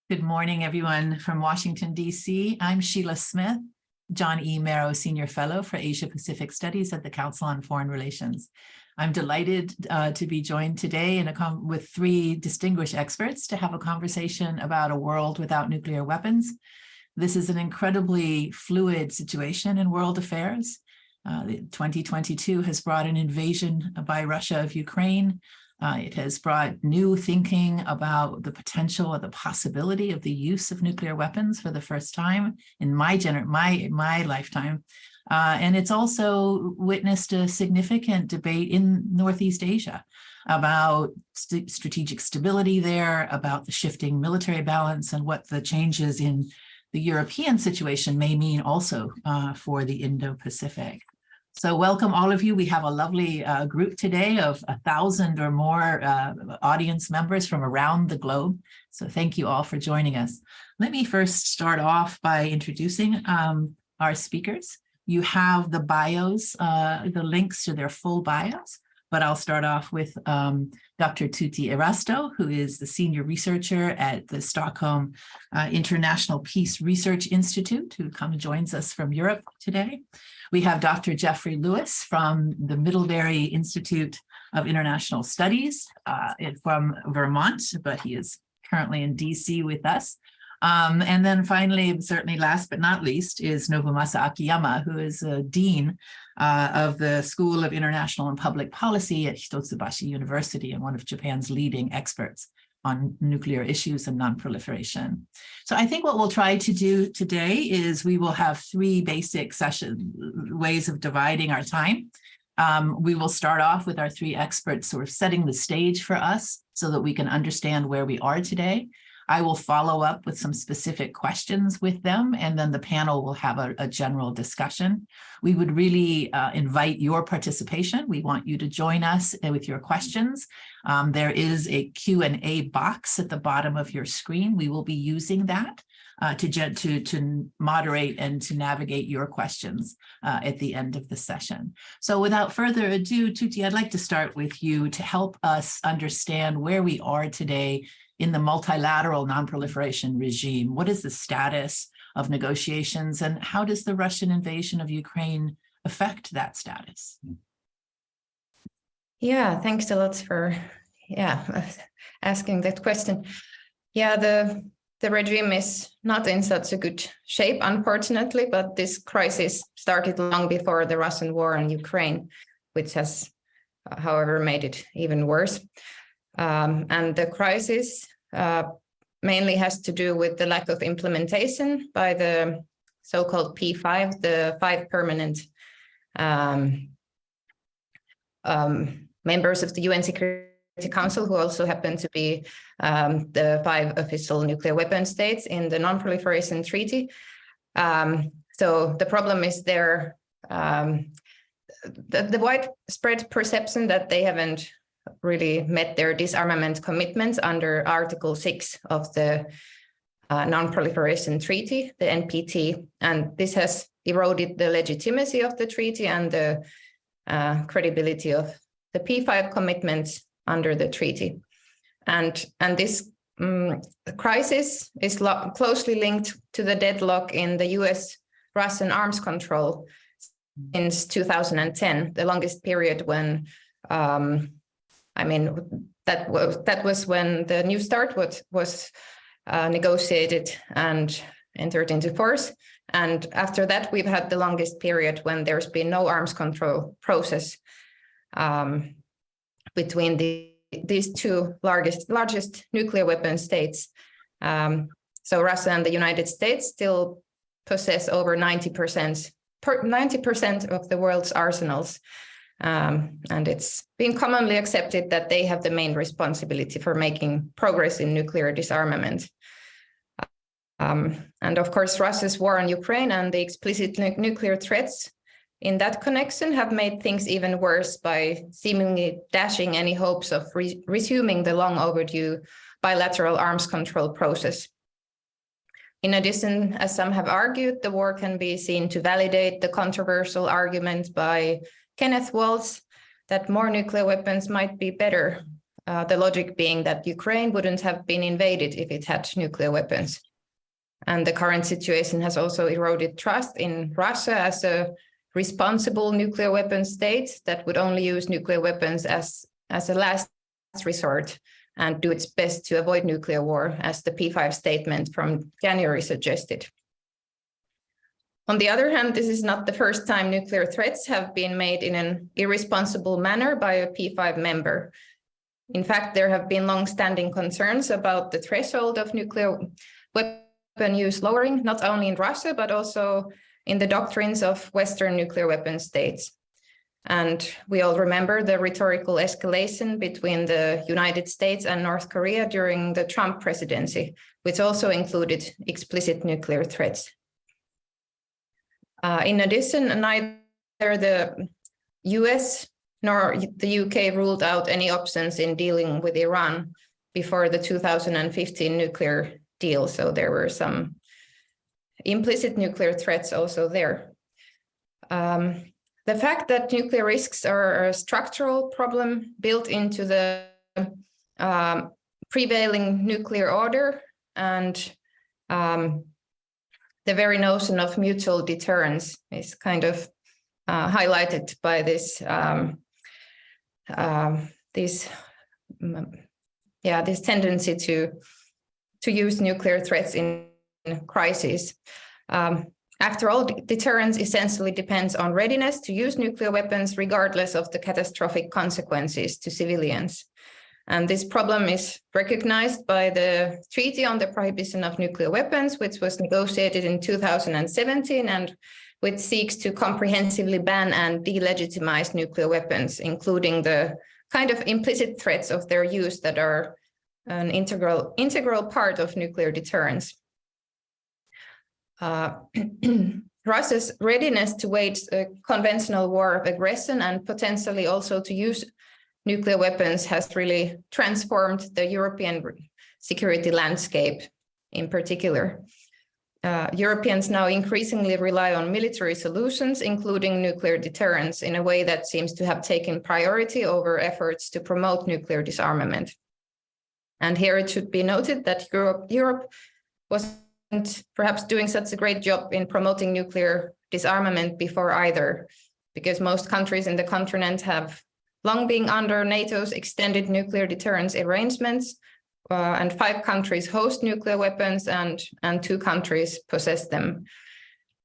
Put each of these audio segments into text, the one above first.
Good morning, everyone from Washington, D.C. I'm Sheila Smith, John E. Merrow Senior Fellow for Asia Pacific Studies at the Council on Foreign Relations. I'm delighted to be joined today with three distinguished experts to have a conversation about a world without nuclear weapons. This is an incredibly fluid situation in world affairs. 2022 has brought an invasion by Russia of Ukraine. It has brought new thinking about the potential or the possibility of the use of nuclear weapons for the first time in my lifetime. And it's also witnessed a significant debate in Northeast Asia about strategic stability there, about the shifting military balance, and what the changes in the European situation may mean also for the Indo-Pacific. So welcome all of you. We have a lovely group today of 1,000 or more audience members from around the globe. So thank you all for joining us. Let me first start off by introducing our speakers. You have the bios, the links to their full bios, but I'll start off with Dr. Tytti Erästö, who is the senior researcher at the Stockholm International Peace Research Institute, who joins us from Europe today. We have Dr. Jeffery Lewis from the Middlebury Institute of International Studies from Vermont, but he is currently in DC with us. And then finally, certainly last but not least, is Nobumasa Akiyama, who is a dean of the School of International and Public Policy at Hitotsubashi University and one of Japan's leading experts on nuclear issues and nonproliferation. So I think what we'll try to do today is we will have three basic ways of dividing our time. We will start off with our three experts sort of setting the stage for us so that we can understand where we are today. I will follow up with some specific questions with them, and then the panel will have a general discussion. We would really invite your participation. We want you to join us with your questions. There is a Q&A box at the bottom of your screen. We will be using that to moderate and to navigate your questions at the end of the session. So without further ado, Tytti, I'd like to start with you to help us understand where we are today in the multilateral nonproliferation regime. What is the status of negotiations, and how does the Russian invasion of Ukraine affect that status? Yeah, thanks a lot for asking that question. Yeah, the regime is not in such a good shape, unfortunately, but this crisis started long before the Russian war in Ukraine, which has, however, made it even worse. And the crisis mainly has to do with the lack of implementation by the so-called P5, the 5 permanent members of the UN Security Council, who also happen to be the 5 official nuclear weapon states in the Non-Proliferation Treaty. So the problem is there, the widespread perception that they haven't really met their disarmament commitments under Article 6 of the Non-Proliferation Treaty, the NPT, and this has eroded the legitimacy of the treaty and the credibility of the P5 commitments under the treaty. And this crisis is closely linked to the deadlock in the US-Russian arms control since 2010, the longest period when that was when the New START was negotiated and entered into force. And after that, we've had the longest period when there's been no arms control process between these two largest nuclear weapon states. So Russia and the United States still possess over 90% of the world's arsenals. And it's been commonly accepted that they have the main responsibility for making progress in nuclear disarmament. And of course, Russia's war on Ukraine and the explicit nuclear threats in that connection have made things even worse by seemingly dashing any hopes of resuming the long overdue bilateral arms control process. In addition, as some have argued, the war can be seen to validate the controversial argument by Kenneth Waltz that more nuclear weapons might be better The logic being that Ukraine wouldn't have been invaded if it had nuclear weapons. And the current situation has also eroded trust in Russia as a responsible nuclear weapons state that would only use nuclear weapons as a last resort and do its best to avoid nuclear war, as the P5 statement from January suggested. On the other hand, this is not the first time nuclear threats have been made in an irresponsible manner by a P5 member. In fact, there have been long-standing concerns about the threshold of nuclear weapon use lowering, not only in Russia, but also in the doctrines of Western nuclear weapon states. And we all remember the rhetorical escalation between the United States and North Korea during the Trump presidency, which also included explicit nuclear threats. In addition, neither the US nor the UK ruled out any options in dealing with Iran before the 2015 nuclear deal. So there were some implicit nuclear threats also there. The fact that nuclear risks are a structural problem built into the prevailing nuclear order and the very notion of mutual deterrence is kind of highlighted by this tendency to use nuclear threats in crises. After all, deterrence essentially depends on readiness to use nuclear weapons regardless of the catastrophic consequences to civilians. And this problem is recognized by the Treaty on the Prohibition of Nuclear Weapons, which was negotiated in 2017 and which seeks to comprehensively ban and delegitimize nuclear weapons, including the kind of implicit threats of their use that are an integral part of nuclear deterrence. Russia's readiness to wage a conventional war of aggression and potentially also to use nuclear weapons has really transformed the European security landscape in particular. Europeans now increasingly rely on military solutions, including nuclear deterrence, in a way that seems to have taken priority over efforts to promote nuclear disarmament. And here it should be noted that Europe wasn't perhaps doing such a great job in promoting nuclear disarmament before either, because most countries in the continent have long been under NATO's extended nuclear deterrence arrangements, and 5 countries host nuclear weapons and 2 countries possess them.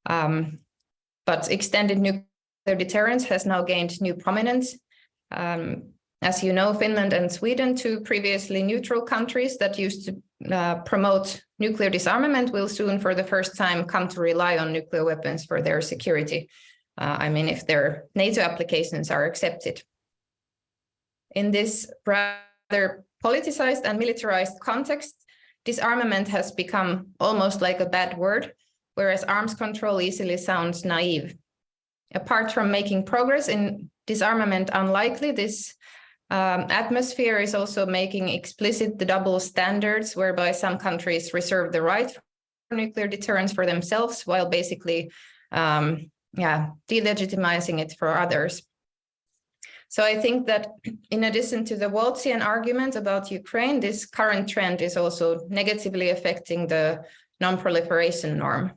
But extended nuclear deterrence has now gained new prominence. As you know, Finland and Sweden, 2 previously neutral countries that used to promote nuclear disarmament, will soon for the first time come to rely on nuclear weapons for their security. I mean, if their NATO applications are accepted. In this rather politicized and militarized context, disarmament has become almost like a bad word, whereas arms control easily sounds naive. Apart from making progress in disarmament unlikely, this atmosphere is also making explicit the double standards whereby some countries reserve the right for nuclear deterrence for themselves while basically delegitimizing it for others. So I think that in addition to the Waltzian argument about Ukraine, this current trend is also negatively affecting the non-proliferation norm.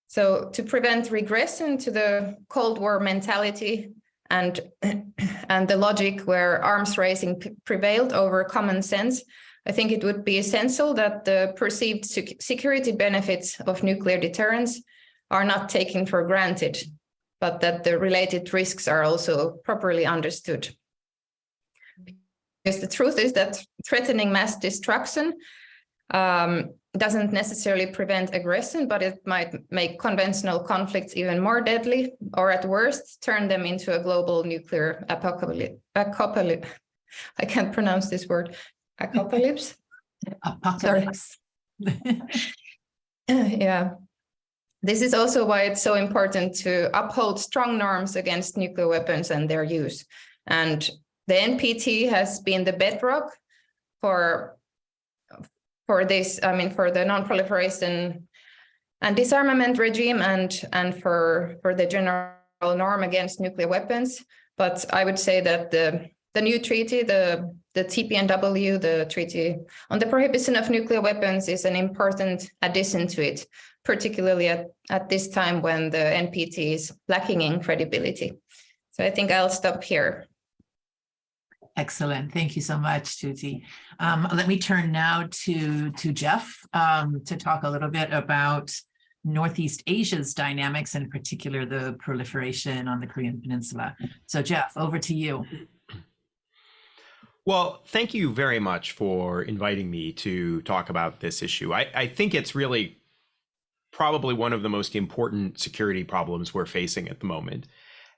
So to prevent regression to the Cold War mentality and the logic where arms raising prevailed over common sense, I think it would be essential that the perceived security benefits of nuclear deterrence are not taken for granted, but that the related risks are also properly understood. Because the truth is that threatening mass destruction doesn't necessarily prevent aggression, but it might make conventional conflicts even more deadly, or at worst, turn them into a global nuclear apocalypse. I can't pronounce this word. Apocalypse? Apocalypse. Yeah. This is also why it's so important to uphold strong norms against nuclear weapons and their use. And the NPT has been the bedrock for this, I mean, for the non-proliferation and disarmament regime and for the general norm against nuclear weapons. But I would say that the new treaty, the the TPNW, the Treaty on the Prohibition of Nuclear Weapons, is an important addition to it, particularly at this time when the NPT is lacking in credibility. So I think I'll stop here. Excellent. Thank you so much, Tytti. Let me turn now to Jeff to talk a little bit about Northeast Asia's dynamics, in particular the proliferation on the Korean Peninsula. So Jeff, over to you. Well, thank you very much for inviting me to talk about this issue. I think it's really probably one of the most important security problems we're facing at the moment.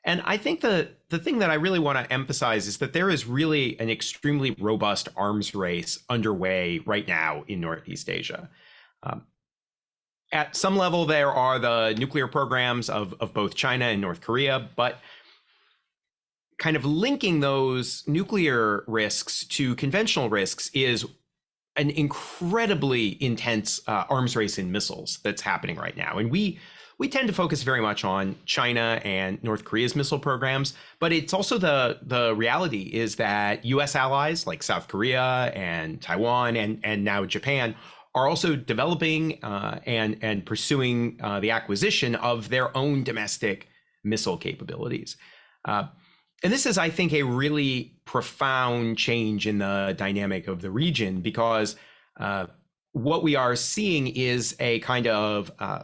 And I think the thing that I really want to emphasize is that there is really an extremely robust arms race underway right now in Northeast Asia. At some level, there are the nuclear programs of both China and North Korea, but kind of linking those nuclear risks to conventional risks is an incredibly intense arms race in missiles that's happening right now. And we tend to focus very much on China and North Korea's missile programs, but it's also the reality is that US allies like South Korea and Taiwan and now Japan are also developing and pursuing the acquisition of their own domestic missile capabilities. And this is, I think, a really profound change in the dynamic of the region, because what we are seeing is a kind of a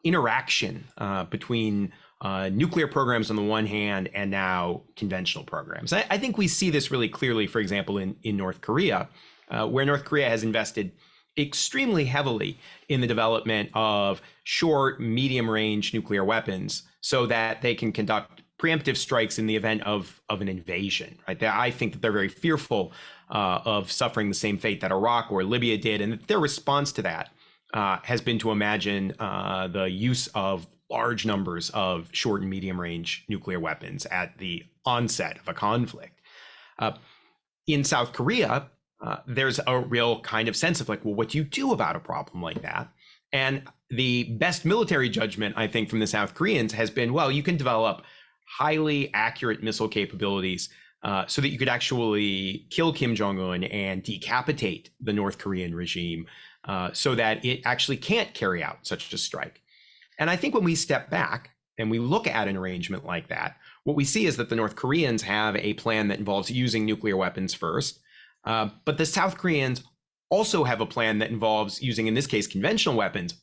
interaction between nuclear programs on the one hand and now conventional programs. I think we see this really clearly, for example, in North Korea, where North Korea has invested extremely heavily in the development of short, medium-range nuclear weapons so that they can conduct preemptive strikes in the event of an invasion. Right? I think that they're very fearful of suffering the same fate that Iraq or Libya did, and their response to that has been to imagine the use of large numbers of short and medium-range nuclear weapons at the onset of a conflict. In South Korea, there's a real kind of sense of like, well, what do you do about a problem like that? And the best military judgment, I think, from the South Koreans has been, well, you can develop highly accurate missile capabilities so that you could actually kill Kim Jong-un and decapitate the North Korean regime so that it actually can't carry out such a strike. And I think when we step back and we look at an arrangement like that, what we see is that the North Koreans have a plan that involves using nuclear weapons first, but the South Koreans also have a plan that involves using, in this case, conventional weapons,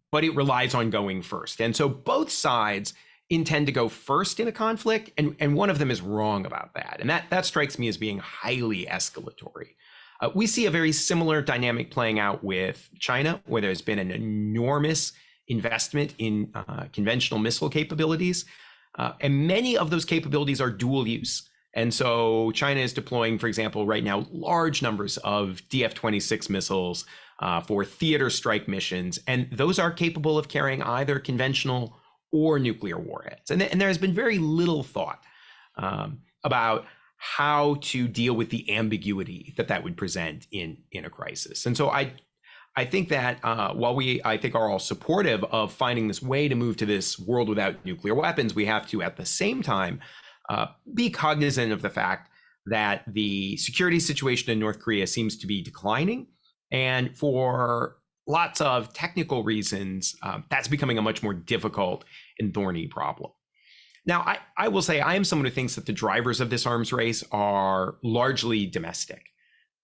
but it relies on going first. And so both sides intend to go first in a conflict, and one of them is wrong about that. And that strikes me as being highly escalatory. We see a very similar dynamic playing out with China, where there's been an enormous investment in conventional missile capabilities. And many of those capabilities are dual use. And so China is deploying, for example, right now, large numbers of DF-26 missiles for theater strike missions. And those are capable of carrying either conventional or nuclear warheads. And there has been very little thought about how to deal with the ambiguity that would present in a crisis. And so I think that while we, I think, are all supportive of finding this way to move to this world without nuclear weapons, we have to, at the same time, be cognizant of the fact that the security situation in North Korea seems to be declining. And for lots of technical reasons, that's becoming a much more difficult and thorny problem. Now, I will say I am someone who thinks that the drivers of this arms race are largely domestic.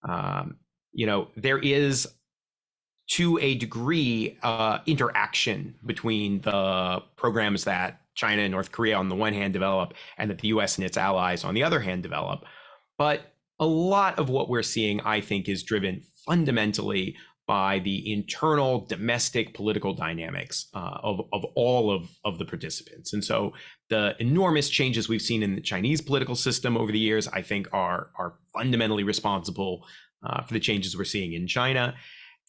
There is, to a degree, interaction between the programs that China and North Korea on the one hand develop and that the US and its allies on the other hand develop. But a lot of what we're seeing, I think, is driven fundamentally by the internal domestic political dynamics of all of the participants. And so the enormous changes we've seen in the Chinese political system over the years, I think, are fundamentally responsible for the changes we're seeing in China.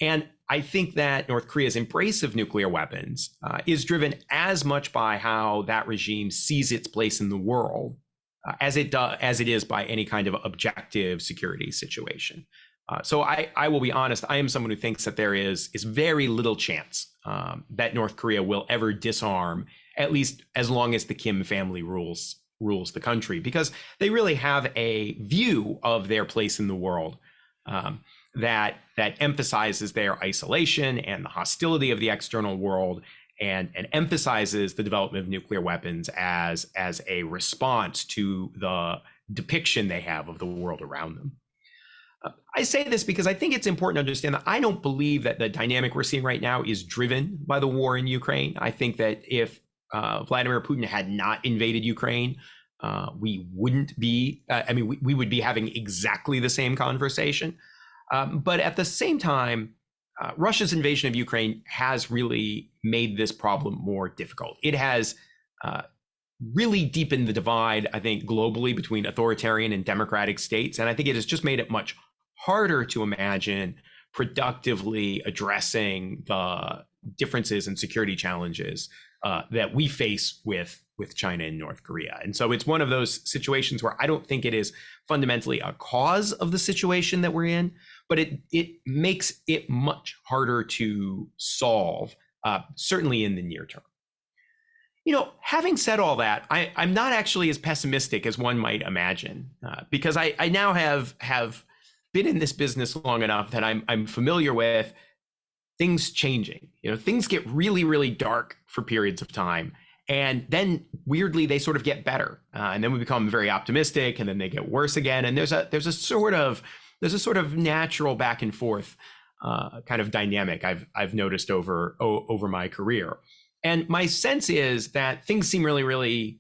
And I think that North Korea's embrace of nuclear weapons is driven as much by how that regime sees its place in the world as it is by any kind of objective security situation. So I will be honest, I am someone who thinks that there is very little chance that North Korea will ever disarm, at least as long as the Kim family rules rules the country, because they really have a view of their place in the world that emphasizes their isolation and the hostility of the external world, and emphasizes the development of nuclear weapons as a response to the depiction they have of the world around them. I say this because I think it's important to understand that I don't believe that the dynamic we're seeing right now is driven by the war in Ukraine. I think that if Vladimir Putin had not invaded Ukraine, we wouldn't be, we would be having exactly the same conversation. But at the same time, Russia's invasion of Ukraine has really made this problem more difficult. It has really deepened the divide, I think, globally between authoritarian and democratic states. And I think it has just made it much harder to imagine productively addressing the differences and security challenges that we face with China and North Korea. And so it's one of those situations where I don't think it is fundamentally a cause of the situation that we're in, but it makes it much harder to solve, certainly in the near term. Having said all that, I'm not actually as pessimistic as one might imagine, because I now have been in this business long enough that I'm familiar with things changing. Things get really, really dark for periods of time, and then weirdly they sort of get better, and then we become very optimistic, and then they get worse again. And there's a sort of natural back and forth kind of dynamic I've noticed over my career. And my sense is that things seem really, really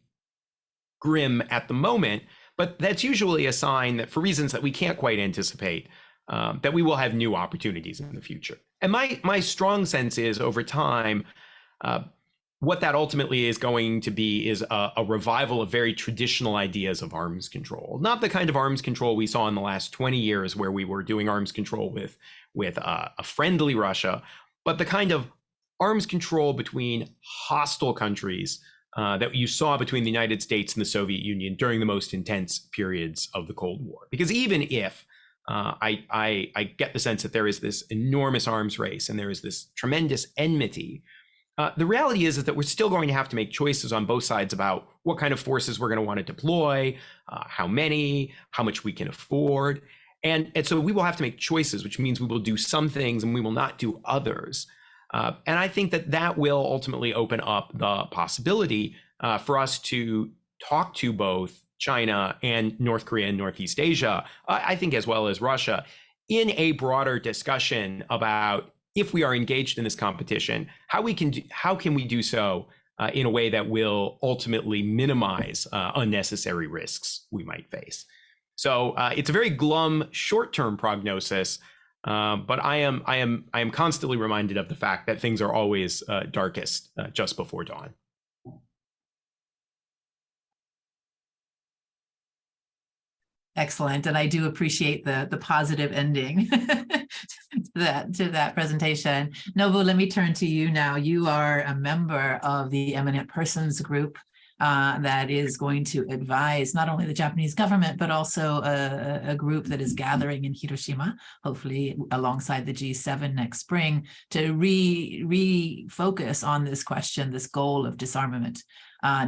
grim at the moment, but that's usually a sign that, for reasons that we can't quite anticipate, that we will have new opportunities in the future. And my strong sense is, over time, what that ultimately is going to be is a revival of very traditional ideas of arms control. Not the kind of arms control we saw in the last 20 years, where we were doing arms control with a friendly Russia, but the kind of arms control between hostile countries that you saw between the United States and the Soviet Union during the most intense periods of the Cold War. Because even if I get the sense that there is this enormous arms race and there is this tremendous enmity, the reality is that we're still going to have to make choices on both sides about what kind of forces we're going to want to deploy, how many, how much we can afford. And so we will have to make choices, which means we will do some things and we will not do others. And I think that will ultimately open up the possibility for us to talk to both China and North Korea and Northeast Asia, I think, as well as Russia, in a broader discussion about, if we are engaged in this competition, how can we do so in a way that will ultimately minimize unnecessary risks we might face. So it's a very glum short-term prognosis. But I am constantly reminded of the fact that things are always darkest just before dawn. Excellent, and I do appreciate the positive ending to that presentation. Nobu, let me turn to you now. You are a member of the Eminent Persons Group that is going to advise not only the Japanese government, but also a group that is gathering in Hiroshima, hopefully alongside the G7 next spring, to refocus on this question, this goal of disarmament,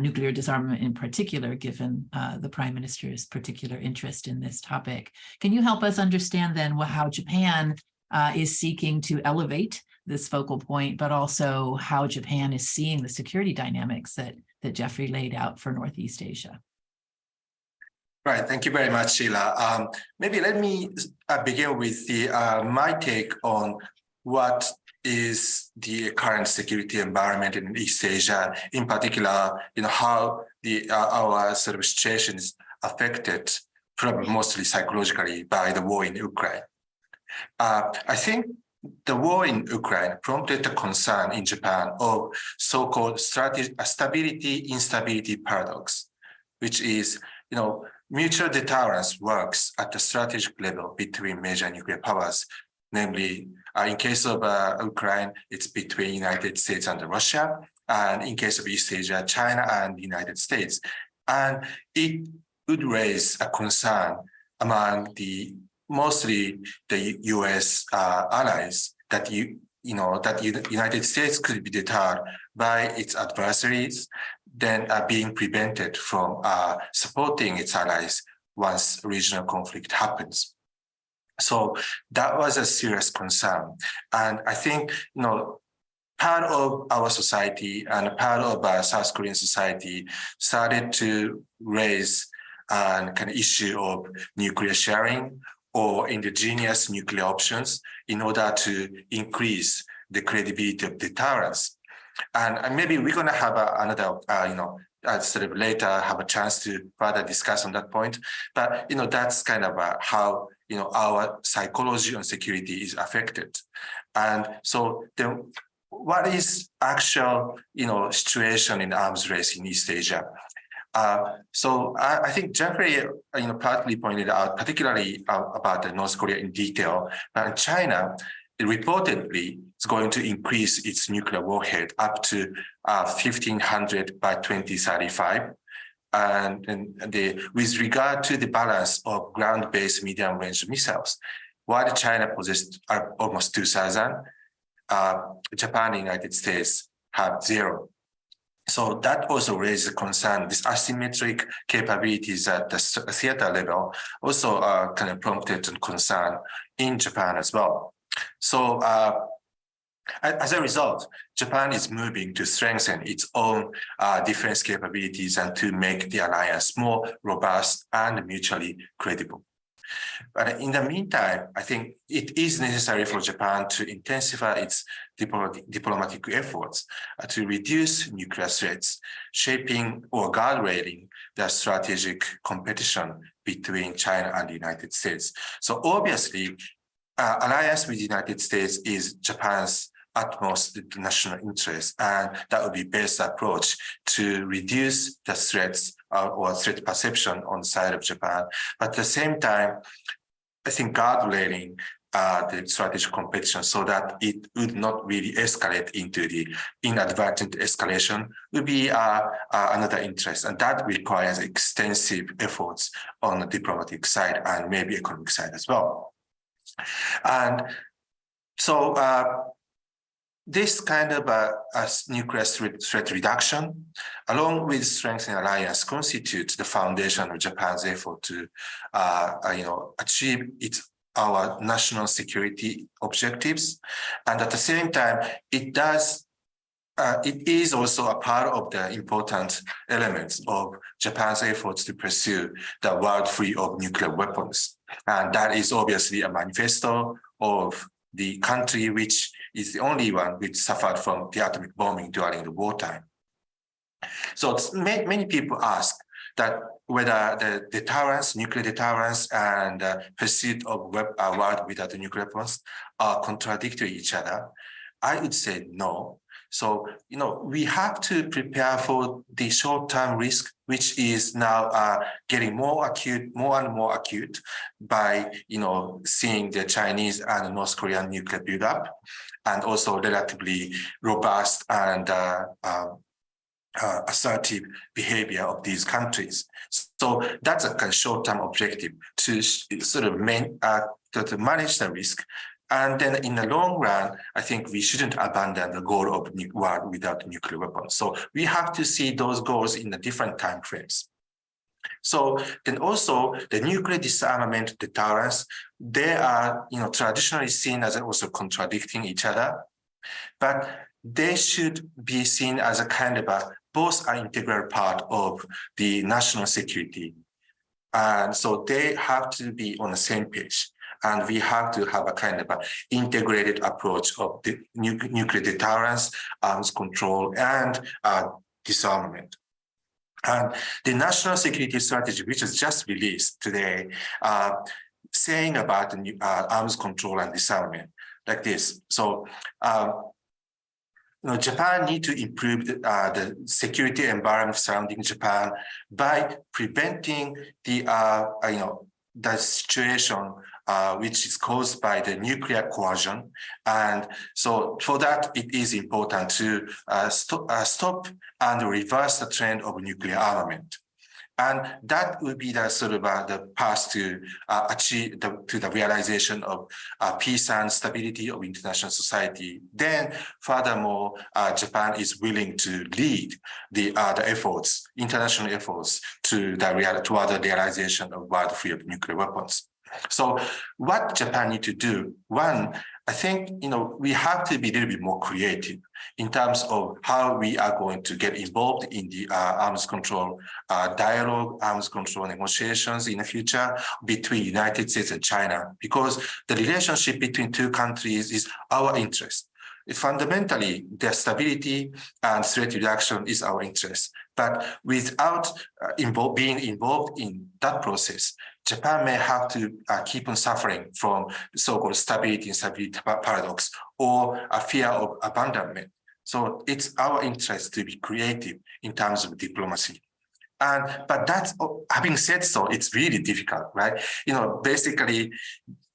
nuclear disarmament in particular, given the Prime Minister's particular interest in this topic. Can you help us understand then how Japan is seeking to elevate this focal point, but also how Japan is seeing the security dynamics that Jeffrey laid out for Northeast Asia? Right, thank you very much, Sheila. Maybe let me begin with my take on what is the current security environment in East Asia, in particular, how our sort of situation is affected, probably mostly psychologically, by the war in Ukraine. I think the war in Ukraine prompted a concern in Japan of so-called stability-instability paradox, which is, mutual deterrence works at the strategic level between major nuclear powers. Namely, in case of Ukraine, it's between United States and Russia, and in case of East Asia, China and the United States. And it would raise a concern among mostly the US allies that that United States could be deterred by its adversaries, then being prevented from supporting its allies once regional conflict happens. So that was a serious concern. And I think, part of our society and part of South Korean society started to raise an kind of issue of nuclear sharing or indigenous nuclear options in order to increase the credibility of deterrence. And maybe we're going to have another, sort of later have a chance to further discuss on that point. But, that's kind of how, our psychology on security is affected. And so then what is actual, situation in arms race in East Asia? So I think Jeffery, partly pointed out, particularly about North Korea in detail, and China reportedly is going to increase its nuclear warhead up to 1,500 by 2035. And with regard to the balance of ground-based medium-range missiles, while China possessed almost 2,000, Japan and the United States have 0. So that also raises concern. This asymmetric capabilities at the theater level also kind of prompted concern in Japan as well. So as a result, Japan is moving to strengthen its own defense capabilities and to make the alliance more robust and mutually credible. But in the meantime, I think it is necessary for Japan to intensify its diplomatic efforts to reduce nuclear threats, shaping or guardrailing the strategic competition between China and the United States. So obviously, alliance with the United States is Japan's utmost national interest, and that would be best approach to reduce the threats or threat perception on the side of Japan. But at the same time, I think guardrailing the strategic competition so that it would not really escalate into the inadvertent escalation would be another interest. And that requires extensive efforts on the diplomatic side and maybe economic side as well. And so this kind of nuclear threat reduction, along with strengthening alliance, constitutes the foundation of Japan's effort to, achieve our national security objectives, and at the same time, it is also a part of the important elements of Japan's efforts to pursue the world free of nuclear weapons, and that is obviously a manifesto of the country which is the only one which suffered from the atomic bombing during the wartime. So many people ask that whether the deterrence, nuclear deterrence, and pursuit of a world without nuclear weapons are contradictory each other. I would say no. So, we have to prepare for the short-term risk, which is now getting more and more acute by, seeing the Chinese and North Korean nuclear buildup, and also relatively robust and assertive behavior of these countries. So that's a kind of short-term objective to sort of to manage the risk. And then in the long run, I think we shouldn't abandon the goal of world without nuclear weapons. So we have to see those goals in the different time frames. So then also the nuclear disarmament deterrence, they are traditionally seen as also contradicting each other, but they should be seen as a kind of both are integral part of the national security. And so they have to be on the same page. And we have to have a kind of integrated approach of the nuclear deterrence, arms control, and disarmament. And the national security strategy, which was just released today, saying about the arms control and disarmament like this. So, Japan needs to improve the security environment surrounding Japan by preventing the situation which is caused by the nuclear coercion. And so for that, it is important to stop and reverse the trend of nuclear armament. And that would be the sort of the path to achieve the realization of peace and stability of international society. Then, furthermore, Japan is willing to lead the efforts, international efforts, toward the realization of world free of nuclear weapons. So, what Japan need to do? One, I think we have to be a little bit more creative in terms of how we are going to get involved in the arms control dialogue, arms control negotiations in the future between the United States and China, because the relationship between two countries is our interest. Fundamentally, their stability and threat reduction is our interest. But without being involved in that process, Japan may have to keep on suffering from so-called stability and stability paradox or a fear of abandonment. So it's our interest to be creative in terms of diplomacy. But that's, having said so, it's really difficult, right? Basically,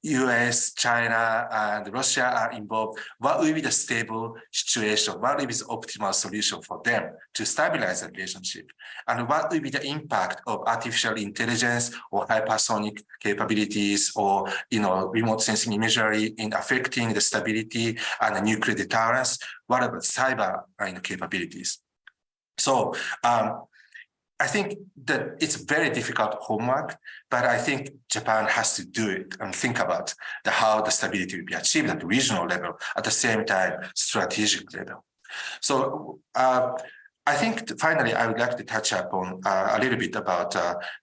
US, China, and Russia are involved. What will be the stable situation? What will be the optimal solution for them to stabilize the relationship? And what will be the impact of artificial intelligence or hypersonic capabilities or remote sensing imagery in affecting the stability and the nuclear deterrence? What about cyber capabilities? So I think that it's very difficult homework, but I think Japan has to do it and think about how the stability will be achieved at the regional level, at the same time, strategic level. So I think finally, I would like to touch upon a little bit about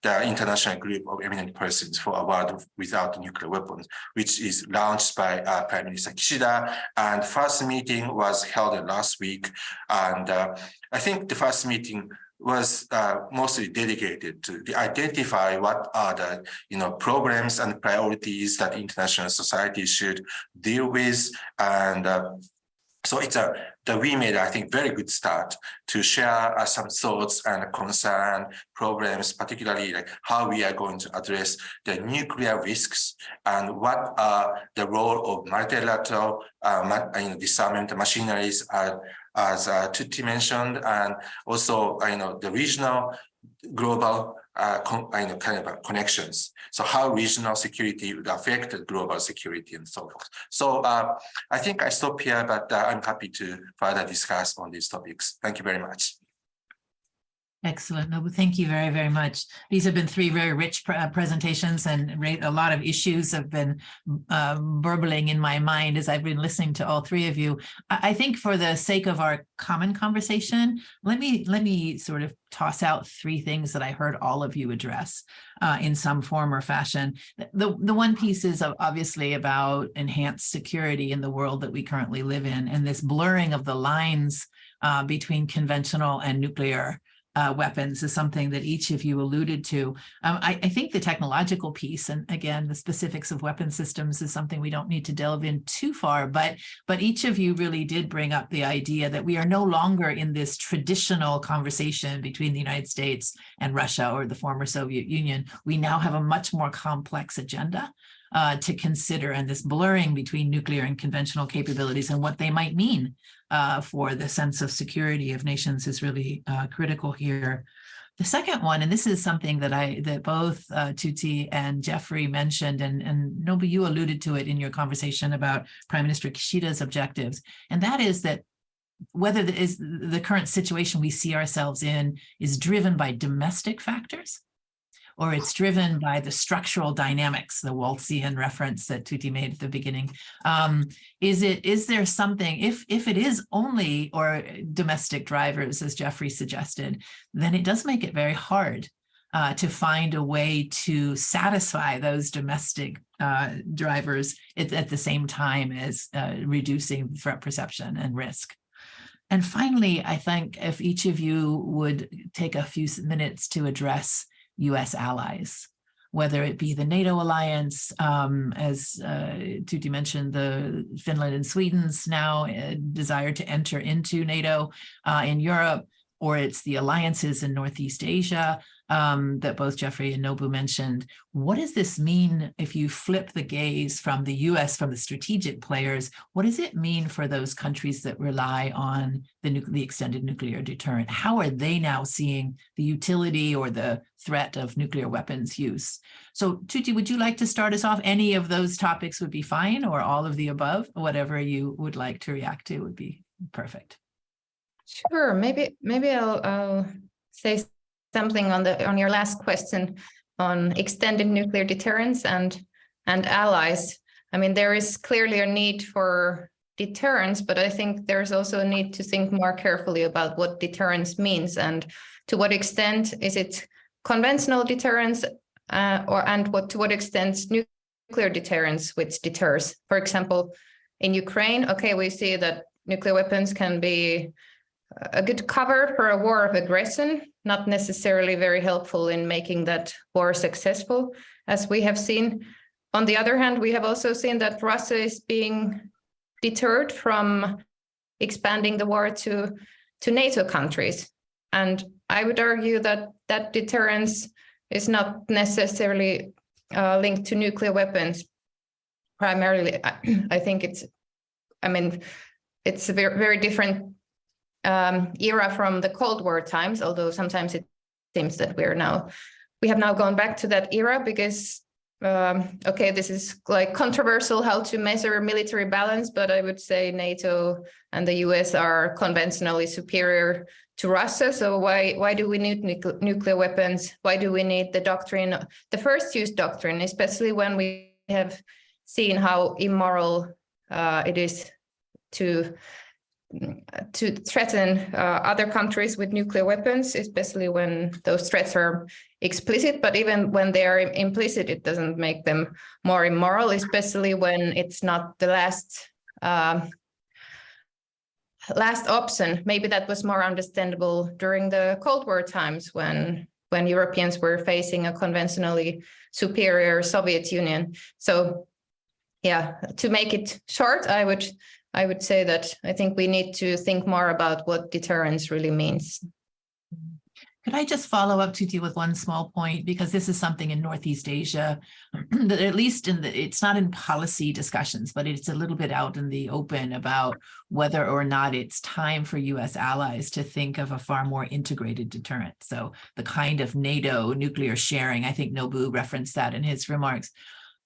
the international group of eminent persons for a world without nuclear weapons, which is launched by Prime Minister Kishida. And first meeting was held last week. And I think the first meeting was mostly dedicated to identify what are the problems and priorities that international society should deal with. And so we made, I think, very good start to share some thoughts and concern problems, particularly like how we are going to address the nuclear risks and what are the role of multilateral disarmament machineries as Tytti mentioned, and also the regional, global kind of connections. So how regional security would affect global security and so forth. So I think I stop here, but I'm happy to further discuss on these topics. Thank you very much. Excellent. No, thank you very, very much. These have been three very rich presentations, and a lot of issues have been burbling in my mind as I've been listening to all three of you. I think for the sake of our common conversation, let me sort of toss out three things that I heard all of you address in some form or fashion. The one piece is obviously about enhanced security in the world that we currently live in, and this blurring of the lines between conventional and nuclear weapons is something that each of you alluded to. I think the technological piece, and again, the specifics of weapon systems is something we don't need to delve in too far, but each of you really did bring up the idea that we are no longer in this traditional conversation between the United States and Russia or the former Soviet Union. We now have a much more complex agenda to consider, and this blurring between nuclear and conventional capabilities and what they might mean for the sense of security of nations is really critical here. The second one, and this is something that both Tytti and Jeffery mentioned, and Nobu, you alluded to it in your conversation about Prime Minister Kishida's objectives, and that is that whether the current situation we see ourselves in is driven by domestic factors, or it's driven by the structural dynamics, the Waltzian reference that Tytti made at the beginning. Is there something, if it is only or domestic drivers, as Jeffery suggested, then it does make it very hard to find a way to satisfy those domestic drivers at the same time as reducing threat perception and risk. And finally, I think if each of you would take a few minutes to address US allies, whether it be the NATO alliance, as Tytti mentioned, the Finland and Sweden's now desire to enter into NATO in Europe, or it's the alliances in Northeast Asia. that both Jeffery and Nobu mentioned. What does this mean if you flip the gaze from the US, from the strategic players? What does it mean for those countries that rely on the extended nuclear deterrent? How are they now seeing the utility or the threat of nuclear weapons use? So Tytti, would you like to start us off? Any of those topics would be fine, or all of the above. Whatever you would like to react to would be perfect. Sure, maybe I'll say something on your last question on extended nuclear deterrence and allies. I mean, there is clearly a need for deterrence, but I think there's also a need to think more carefully about what deterrence means and to what extent is it conventional deterrence to what extent nuclear deterrence which deters. For example, in Ukraine, okay, we see that nuclear weapons can be a good cover for a war of aggression, not necessarily very helpful in making that war successful, as we have seen. On the other hand, we have also seen that Russia is being deterred from expanding the war to NATO countries. And I would argue that that deterrence is not necessarily linked to nuclear weapons. Primarily, I think it's a very, very different era from the Cold War times, although sometimes it seems that we have now gone back to that era because, okay, this is like controversial how to measure military balance, but I would say NATO and the US are conventionally superior to Russia. So why do we need nuclear weapons? Why do we need the doctrine, the first use doctrine, especially when we have seen how immoral it is to threaten other countries with nuclear weapons, especially when those threats are explicit. But even when they are implicit, it doesn't make them more immoral, especially when it's not the last option. Maybe that was more understandable during the Cold War times when Europeans were facing a conventionally superior Soviet Union. So yeah, to make it short, I would say that I think we need to think more about what deterrence really means. Could I just follow up, Tytti, with one small point, because this is something in Northeast Asia that at least it's not in policy discussions, but it's a little bit out in the open about whether or not it's time for US allies to think of a far more integrated deterrent. So the kind of NATO nuclear sharing, I think Nobu referenced that in his remarks.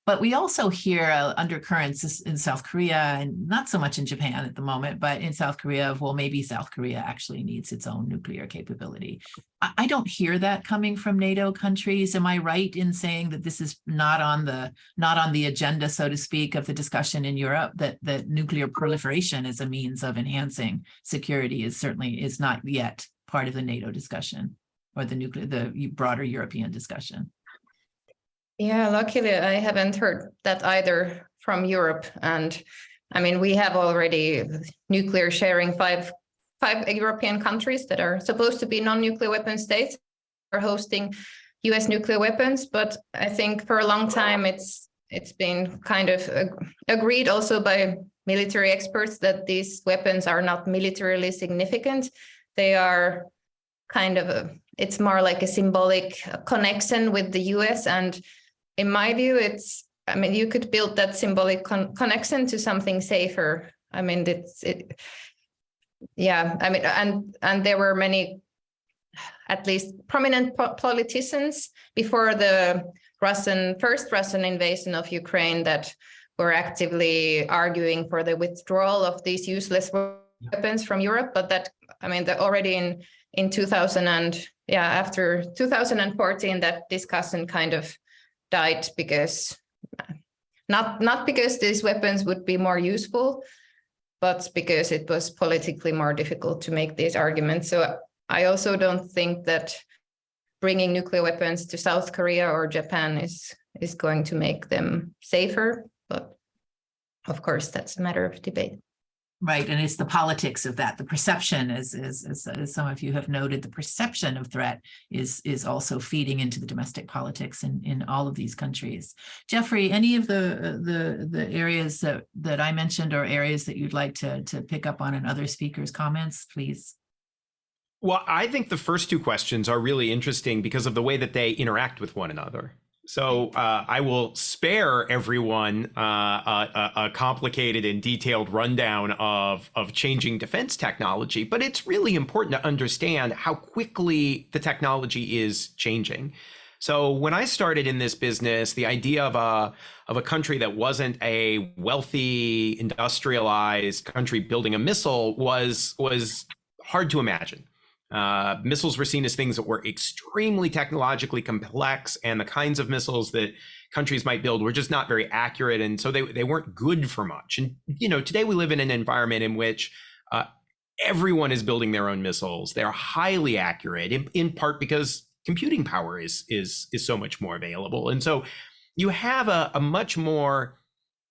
But we also hear undercurrents in South Korea, and not so much in Japan at the moment, but in South Korea of, well, maybe South Korea actually needs its own nuclear capability. I don't hear that coming from NATO countries. Am I right in saying that this is not on the agenda, so to speak, of the discussion in Europe, that nuclear proliferation as a means of enhancing security is not yet part of the NATO discussion or the broader European discussion? Yeah, luckily I haven't heard that either from Europe. And I mean, we have already nuclear sharing, five European countries that are supposed to be non-nuclear weapon states are hosting US nuclear weapons. But I think for a long time, it's been kind of agreed also by military experts that these weapons are not militarily significant. They are kind of it's more like a symbolic connection with the US. And in my view, you could build that symbolic connection to something safer. I mean, and there were many, at least prominent politicians before the first Russian invasion of Ukraine that were actively arguing for the withdrawal of these useless weapons from Europe. But already in 2000 after 2014, that discussion kind of died because not because these weapons would be more useful, but because it was politically more difficult to make these arguments. So I also don't think that bringing nuclear weapons to South Korea or Japan is going to make them safer. But of course, that's a matter of debate. Right, and it's the politics of that. The perception, as some of you have noted, the perception of threat is also feeding into the domestic politics in all of these countries. Jeffery, any of the areas that I mentioned or areas that you'd like to pick up on in other speakers' comments, please? Well, I think the first two questions are really interesting because of the way that they interact with one another. So I will spare everyone a complicated and detailed rundown of changing defense technology, but it's really important to understand how quickly the technology is changing. So when I started in this business, the idea of a country that wasn't a wealthy, industrialized country building a missile was hard to imagine. Missiles were seen as things that were extremely technologically complex, and the kinds of missiles that countries might build were just not very accurate, and so they weren't good for much. And today we live in an environment in which everyone is building their own missiles. They're highly accurate, in part because computing power is so much more available, and so you have a much more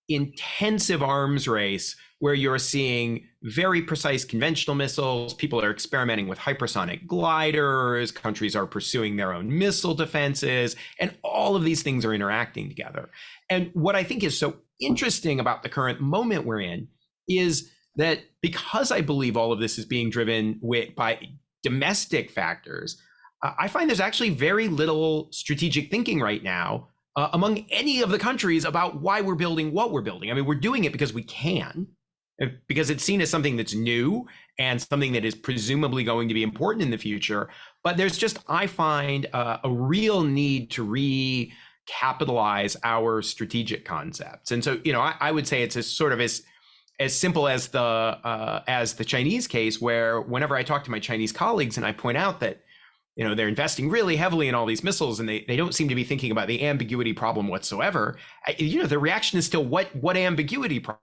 intensive arms race where you're seeing very precise conventional missiles. People are experimenting with hypersonic gliders. Countries are pursuing their own missile defenses, and all of these things are interacting together. And what I think is so interesting about the current moment we're in is that because I believe all of this is being driven by domestic factors, I find there's actually very little strategic thinking right now among any of the countries about why we're building what we're building. I mean, we're doing it because we can, because it's seen as something that's new and something that is presumably going to be important in the future. But there's just, I find, a real need to recapitalize our strategic concepts. And so, I would say it's as simple as the Chinese case, where whenever I talk to my Chinese colleagues and I point out that they're investing really heavily in all these missiles, and they don't seem to be thinking about the ambiguity problem whatsoever. The reaction is still what ambiguity problem?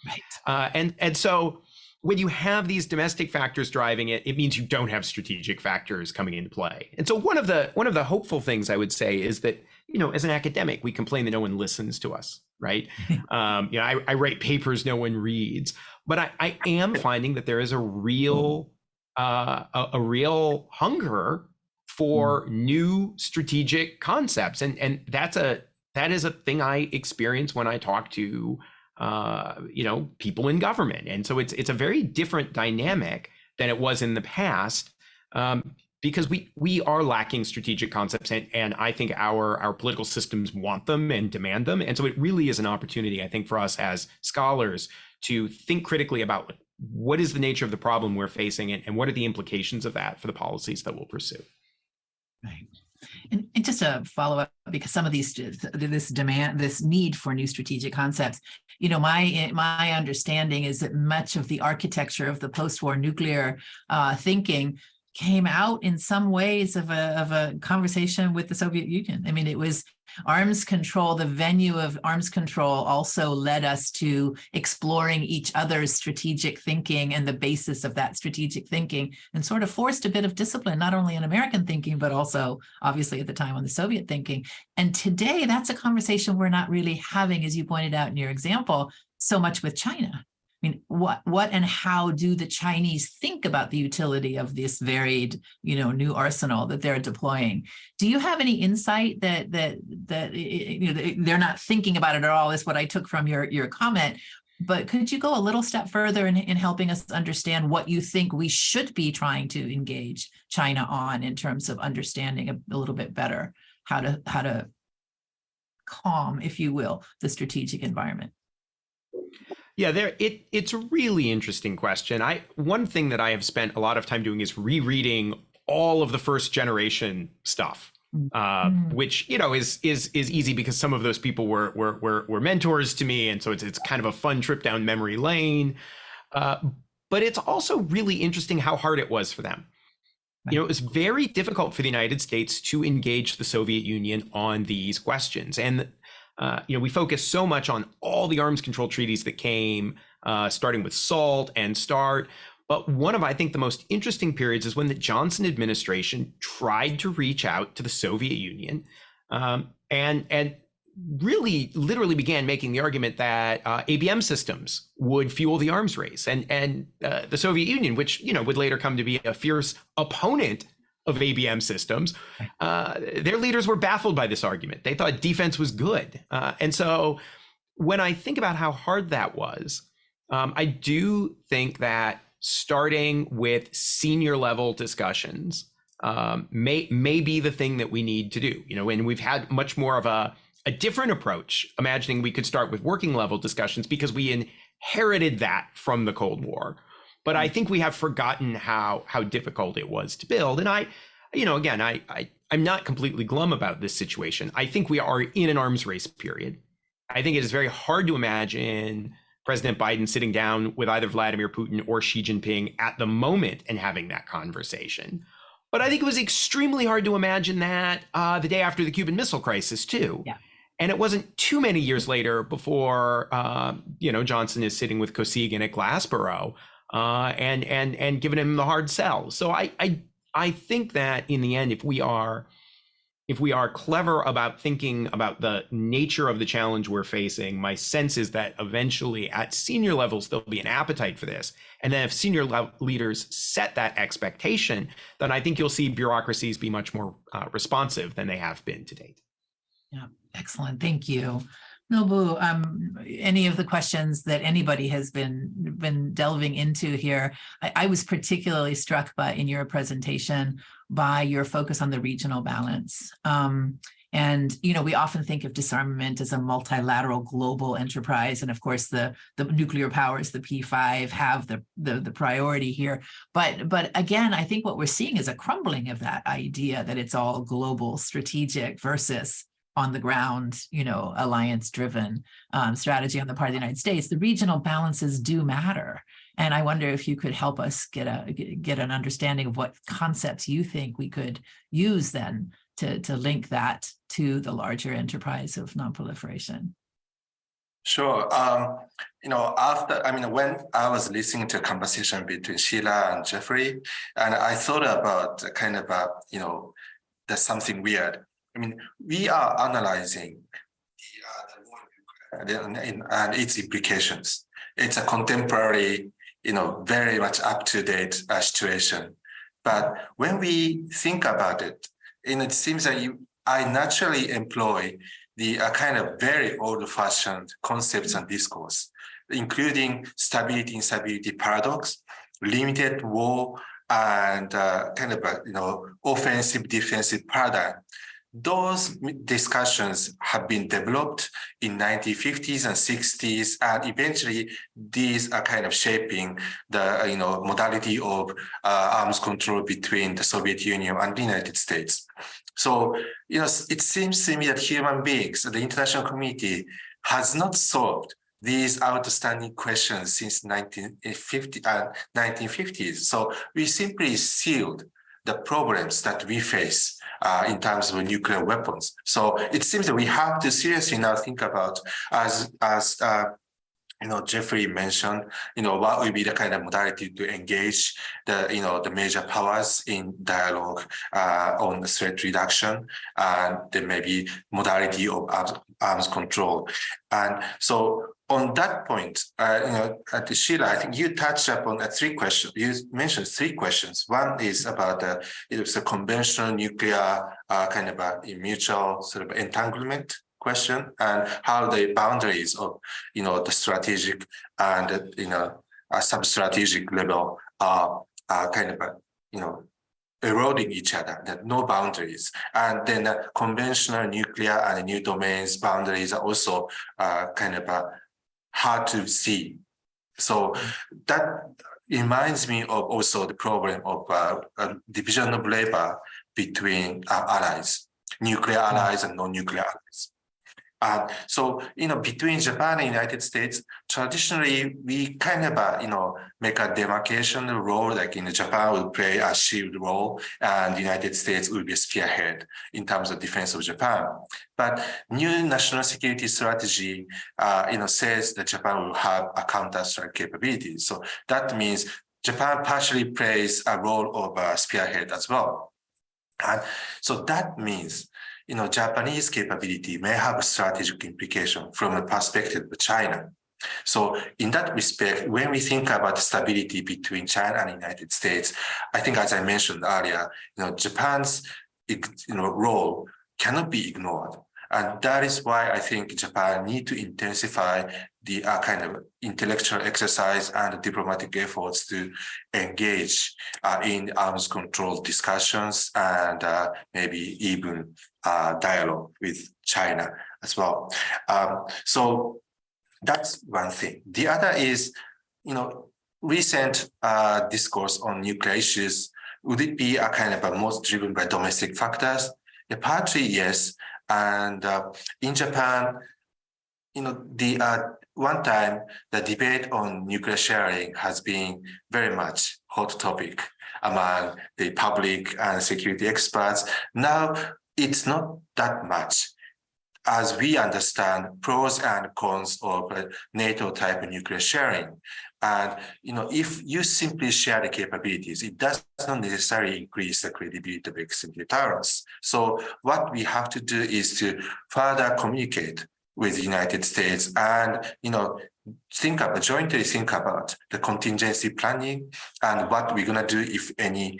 Right. And so when you have these domestic factors driving it, it means you don't have strategic factors coming into play. And so one of the hopeful things I would say is that as an academic, we complain that no one listens to us, right? I write papers no one reads, but I am finding that there is a real hunger for new strategic concepts, and that is a thing I experience when I talk to people in government. And so it's a very different dynamic than it was in the past, because we are lacking strategic concepts, and I think our political systems want them and demand them. And so it really is an opportunity, I think, for us as scholars to think critically about what is the nature of the problem we're facing, and what are the implications of that for the policies that we'll pursue. Right. And just a follow up, because some of this need for new strategic concepts, my understanding is that much of the architecture of the post-war nuclear thinking came out in some ways of a conversation with the Soviet Union. I mean, it was arms control. The venue of arms control also led us to exploring each other's strategic thinking and the basis of that strategic thinking, and sort of forced a bit of discipline, not only in American thinking, but also obviously at the time on the Soviet thinking. And today that's a conversation we're not really having, as you pointed out in your example, so much with China. I mean, what and how do the Chinese think about the utility of this varied, new arsenal that they're deploying? Do you have any insight that they're not thinking about it at all? Is what I took from your comment. But could you go a little step further in helping us understand what you think we should be trying to engage China on in terms of understanding a little bit better how to calm, if you will, the strategic environment? Yeah, it's a really interesting question. One thing that I have spent a lot of time doing is rereading all of the first generation stuff, which is easy because some of those people were mentors to me, and so it's kind of a fun trip down memory lane. But it's also really interesting how hard it was for them. It was very difficult for the United States to engage the Soviet Union on these questions, and we focus so much on all the arms control treaties that came, starting with SALT and START. But one of, I think, the most interesting periods is when the Johnson administration tried to reach out to the Soviet Union, and really literally began making the argument that ABM systems would fuel the arms race. And the Soviet Union, which would later come to be a fierce opponent of ABM systems, their leaders were baffled by this argument. They thought defense was good. And so when I think about how hard that was, I do think that starting with senior level discussions may be the thing that we need to do. And we've had much more of a different approach, imagining we could start with working level discussions because we inherited that from the Cold War. But I think we have forgotten how difficult it was to build. And I'm not completely glum about this situation. I think we are in an arms race period. I think it is very hard to imagine President Biden sitting down with either Vladimir Putin or Xi Jinping at the moment and having that conversation. But I think it was extremely hard to imagine that the day after the Cuban Missile Crisis, too. Yeah. And it wasn't too many years later before, Johnson is sitting with Kosygin at Glassboro and giving him the hard sell. So I think that in the end, if we are clever about thinking about the nature of the challenge we're facing, my sense is that eventually at senior levels, there'll be an appetite for this. And then if senior leaders set that expectation, then I think you'll see bureaucracies be much more responsive than they have been to date. Yeah, excellent. Thank you. Nobu, any of the questions that anybody has been delving into here, I was particularly struck in your presentation by your focus on the regional balance. And we often think of disarmament as a multilateral global enterprise. And of course, the nuclear powers, the P5, have the priority here. But again, I think what we're seeing is a crumbling of that idea that it's all global strategic versus on the ground, alliance-driven strategy on the part of the United States. The regional balances do matter. And I wonder if you could help us get an understanding of what concepts you think we could use then to link that to the larger enterprise of nonproliferation. Sure. When I was listening to a conversation between Sheila and Jeffery, and I thought about there's something weird. We are analyzing and its implications. It's a contemporary, very much up-to-date situation. But when we think about it, it seems that I naturally employ the kind of very old-fashioned concepts and discourse, including stability instability paradox, limited war, and offensive defensive paradigm. Those discussions have been developed in 1950s and 60s, and eventually these are kind of shaping the modality of arms control between the Soviet Union and the United States. So it seems to me that human beings, the international community, has not solved these outstanding questions since 1950s. So we simply sealed the problems that we face in terms of nuclear weapons. So it seems that we have to seriously now think about, as Jeffery mentioned, what will be the kind of modality to engage the major powers in dialogue on the threat reduction, and there may be modality of arms control. And so on that point, Sheila, I think you touched upon three questions. You mentioned three questions. One is about the conventional nuclear kind of a mutual sort of entanglement question, and how the boundaries of the strategic and a sub-strategic level are kind of eroding each other. There are no boundaries, and then conventional nuclear and new domains boundaries are also kind of hard to see. So that reminds me of also the problem of division of labor between allies, nuclear allies and non-nuclear allies. So, between Japan and United States, traditionally, we kind of, make a demarcation role, like Japan will play a shield role, and the United States will be a spearhead in terms of defense of Japan. But new national security strategy, says that Japan will have a counter-strike capability. So that means Japan partially plays a role of a spearhead as well. And so that means Japanese capability may have a strategic implication from the perspective of China. So in that respect, when we think about stability between China and the United States, I think, as I mentioned earlier, Japan's role cannot be ignored. And that is why I think Japan need to intensify the kind of intellectual exercise and diplomatic efforts to engage in arms control discussions and maybe even dialogue with China as well. So that's one thing. The other is, recent discourse on nuclear issues. Would it be a kind of a most driven by domestic factors? Yeah, partly yes. And in Japan, the one time the debate on nuclear sharing has been very much hot topic among the public and security experts. Now it's not that much. As we understand pros and cons of NATO type of nuclear sharing. And if you simply share the capabilities, it does not necessarily increase the credibility of extended deterrence. So what we have to do is to further communicate with the United States and jointly think about the contingency planning and what we're going to do if any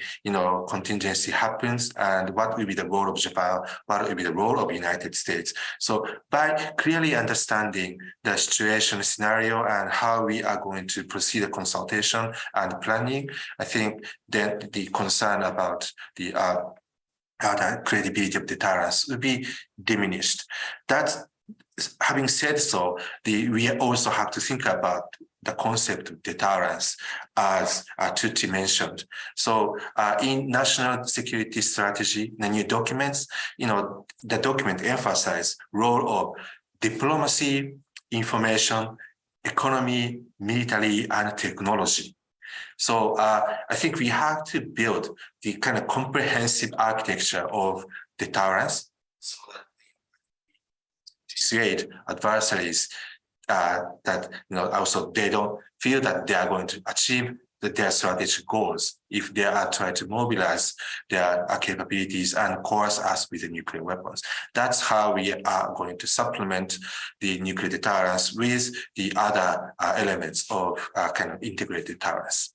contingency happens, and what will be the role of Japan, what will be the role of the United States. So by clearly understanding the situation scenario and how we are going to proceed the consultation and planning, I think then the concern about the credibility of deterrence will be diminished. Having said so, we also have to think about the concept of deterrence, as Tytti mentioned. So in national security strategy, the new documents, the document emphasizes role of diplomacy, information, economy, military, and technology. So I think we have to build the kind of comprehensive architecture of deterrence so that dissuade adversaries that also they don't feel that they are going to achieve their strategic goals if they are trying to mobilize their capabilities and coerce us with the nuclear weapons. That's how we are going to supplement the nuclear deterrence with the other elements of kind of integrated deterrence.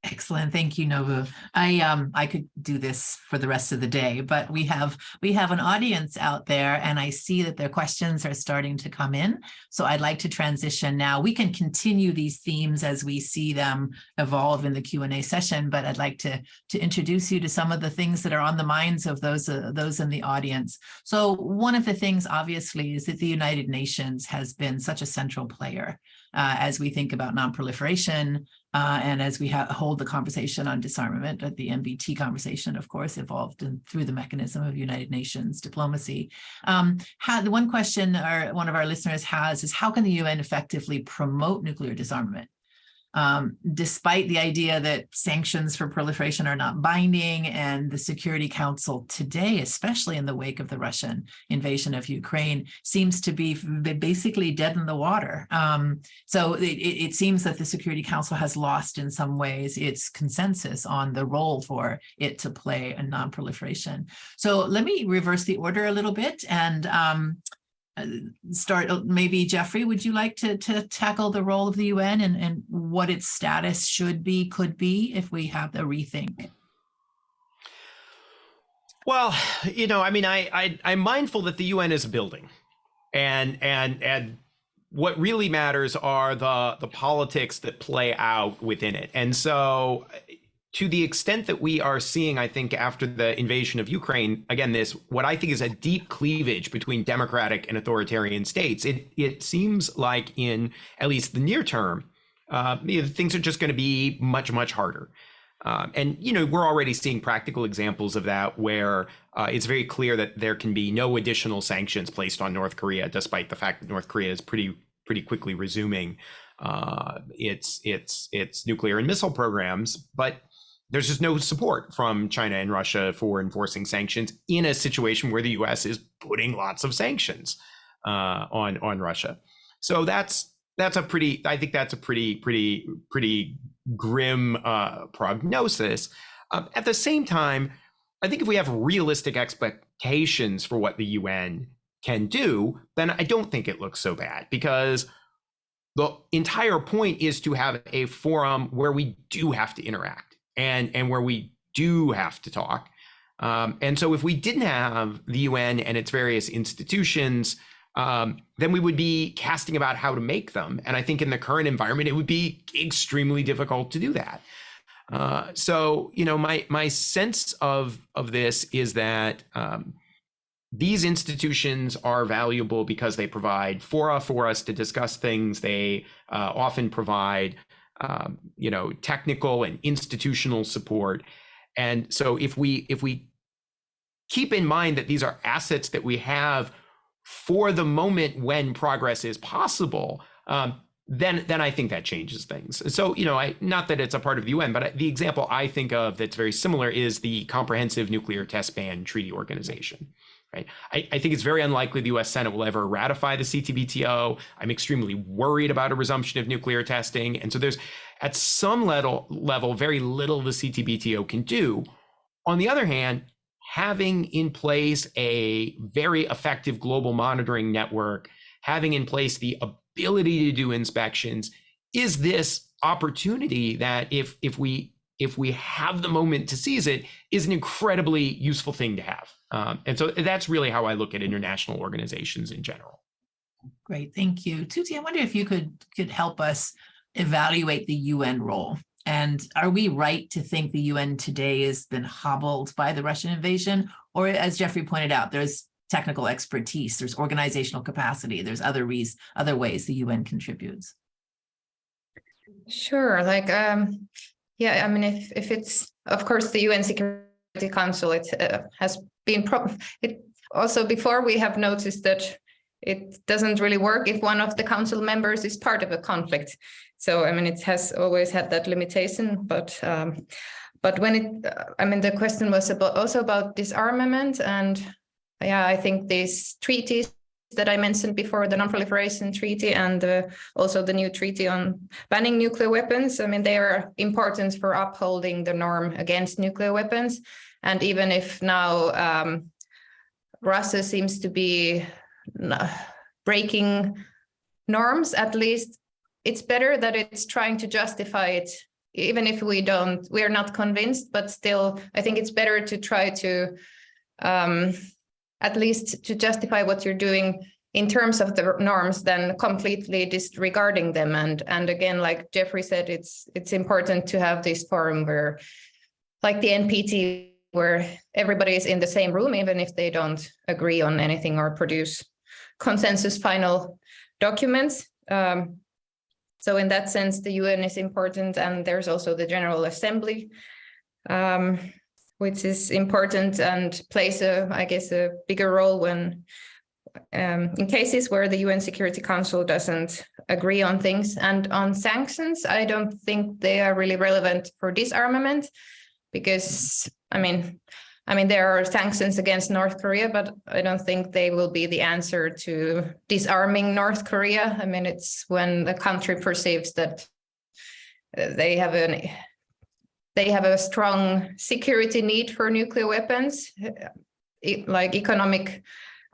Excellent. Thank you, Nobu. I could do this for the rest of the day, but we have an audience out there, and I see that their questions are starting to come in. So I'd like to transition now. We can continue these themes as we see them evolve in the Q&A session, but I'd like to introduce you to some of the things that are on the minds of those in the audience. So one of the things, obviously, is that the United Nations has been such a central player as we think about nonproliferation, and as we hold the conversation on disarmament. The NBT conversation, of course, evolved through the mechanism of United Nations diplomacy. The one question one of our listeners has is, how can the UN effectively promote nuclear disarmament? Despite the idea that sanctions for proliferation are not binding, and the Security Council today, especially in the wake of the Russian invasion of Ukraine, seems to be basically dead in the water. So it seems that the Security Council has lost in some ways its consensus on the role for it to play in non-proliferation. So let me reverse the order a little bit and start. Maybe Jeffrey, would you like to tackle the role of the UN and what its status should be, could be, if we have a rethink? Well, I'm mindful that the UN is a building, and what really matters are the politics that play out within it. And so, to the extent that we are seeing, I think, after the invasion of Ukraine, again, what I think is a deep cleavage between democratic and authoritarian states, it seems like in at least the near term, things are just going to be much, much harder. And we're already seeing practical examples of that, where it's very clear that there can be no additional sanctions placed on North Korea, despite the fact that North Korea is pretty quickly resuming its nuclear and missile programs. But there's just no support from China and Russia for enforcing sanctions in a situation where the U.S. is putting lots of sanctions on Russia. So that's a pretty grim prognosis. At the same time, I think if we have realistic expectations for what the UN can do, then I don't think it looks so bad, because the entire point is to have a forum where we do have to interact and where we do have to talk. And so if we didn't have the UN and its various institutions, then we would be casting about how to make them. And I think in the current environment, it would be extremely difficult to do that. So, you know, my sense of this is that these institutions are valuable because they provide fora for us to discuss things. They often provide, you know, technical and institutional support. And so if we keep in mind that these are assets that we have for the moment when progress is possible, then I think that changes things. So, you know, not that it's a part of the UN, but the example I think of that's very similar is the Comprehensive Nuclear Test Ban Treaty Organization. Right. I think it's very unlikely the U.S. Senate will ever ratify the CTBTO. I'm extremely worried about a resumption of nuclear testing. And so there's, at some level, very little the CTBTO can do. On the other hand, having in place a very effective global monitoring network, having in place the ability to do inspections, is this opportunity that if we have the moment to seize it, is an incredibly useful thing to have. And so that's really how I look at international organizations in general. Great, thank you. Tytti, I wonder if you could help us evaluate the UN role. And are we right to think the UN today has been hobbled by the Russian invasion? Or as Jeffrey pointed out, there's technical expertise, there's organizational capacity, there's other ways the UN contributes. Sure, like, yeah, I mean, if it's, of course, the UN Security Council, it has been, it also before we have noticed that it doesn't really work if one of the council members is part of a conflict. So, I mean, it has always had that limitation, but when it, I mean, the question was also about disarmament, and yeah, I think these treaties that I mentioned before, the non-proliferation treaty and also the new treaty on banning nuclear weapons, I mean, they are important for upholding the norm against nuclear weapons. And even if now Russia seems to be breaking norms, at least it's better that it's trying to justify it, even if we're not convinced, but still, I think it's better to try to at least to justify what you're doing in terms of the norms than completely disregarding them. And again, like Jeffrey said, it's important to have this forum where, like the NPT, where everybody is in the same room, even if they don't agree on anything or produce consensus final documents. So in that sense, the UN is important, and there's also the General Assembly, which is important and plays I guess, a bigger role when in cases where the UN Security Council doesn't agree on things. And on sanctions, I don't think they are really relevant for disarmament, because I mean, there are sanctions against North Korea, but I don't think they will be the answer to disarming North Korea. I mean, it's when the country perceives that they have a strong security need for nuclear weapons, like economic,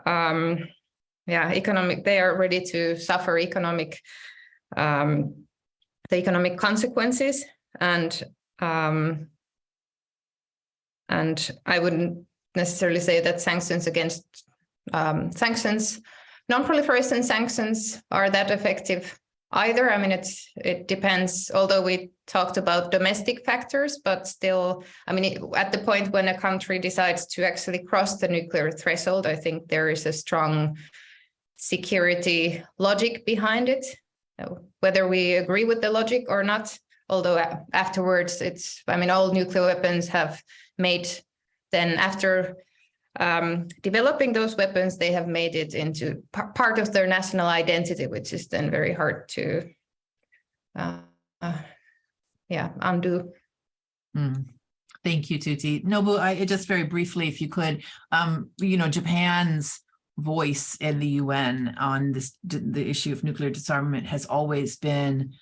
they are ready to suffer the economic consequences. And I wouldn't necessarily say that sanctions against non-proliferation sanctions are that effective either. I mean, it depends, although we talked about domestic factors, but still, I mean, at the point when a country decides to actually cross the nuclear threshold, I think there is a strong security logic behind it, whether we agree with the logic or not. Although afterwards, all nuclear weapons have made, then after developing those weapons, they have made it into part of their national identity, which is then very hard to undo. Thank you, Tytti. Nobu, just very briefly, if you could, Japan's voice in the UN on the issue of nuclear disarmament has always been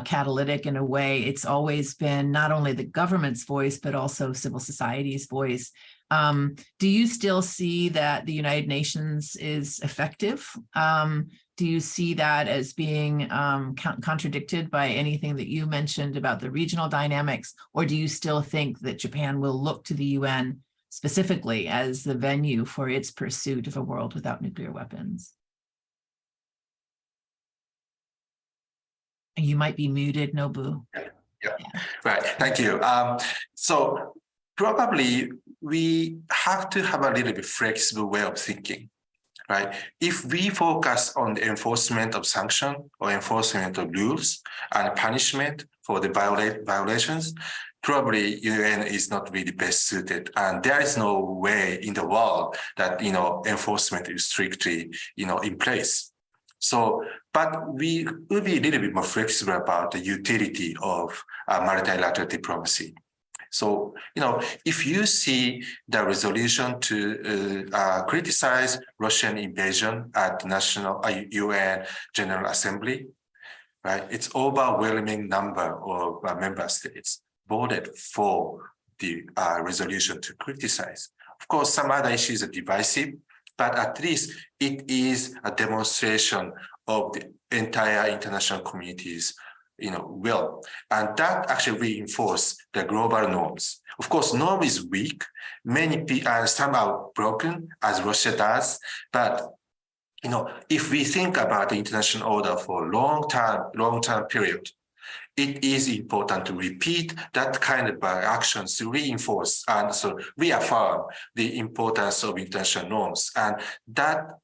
catalytic in a way. It's always been not only the government's voice, but also civil society's voice. Do you still see that the United Nations is effective? Do you see that as being contradicted by anything that you mentioned about the regional dynamics? Or do you still think that Japan will look to the UN specifically as the venue for its pursuit of a world without nuclear weapons. And you might be muted, Nobu. Yeah. Right. Thank you. So probably we have to have a little bit flexible way of thinking, right? If we focus on the enforcement of sanction or enforcement of rules and punishment for the violations, probably UN is not really best suited, and there is no way in the world that enforcement is strictly in place. So, but we will be a little bit more flexible about the utility of multilateral diplomacy. So, if you see the resolution to criticize Russian invasion at the National UN General Assembly, right? It's overwhelming number of member states voted for the resolution to criticize. Of course, some other issues are divisive, but at least it is a demonstration of the entire international community's will. And that actually reinforces the global norms. Of course, norm is weak. Many people, some are broken, as Russia does. But if we think about the international order for a long-term period, it is important to repeat that kind of actions to reinforce and so reaffirm the importance of international norms. And that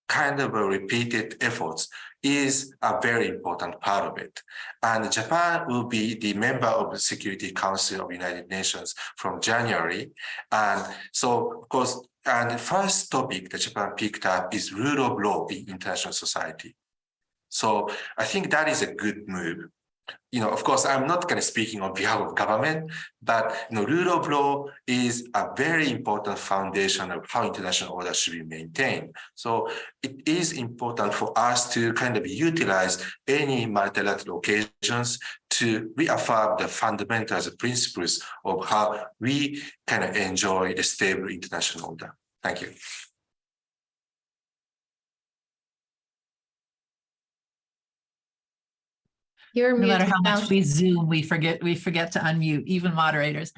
kind of repeated efforts is a very important part of it. And Japan will be the member of the Security Council of the United Nations from January. And so, of course, and the first topic that Japan picked up is rule of law in international society. So I think that is a good move. Of course, I'm not kind of speaking on behalf of government, but rule of law is a very important foundation of how international order should be maintained. So it is important for us to kind of utilize any multilateral occasions to reaffirm the fundamentals and principles of how we kind of enjoy the stable international order. Thank you. You're No matter muted how now. much we Zoom, we forget to unmute, even moderators.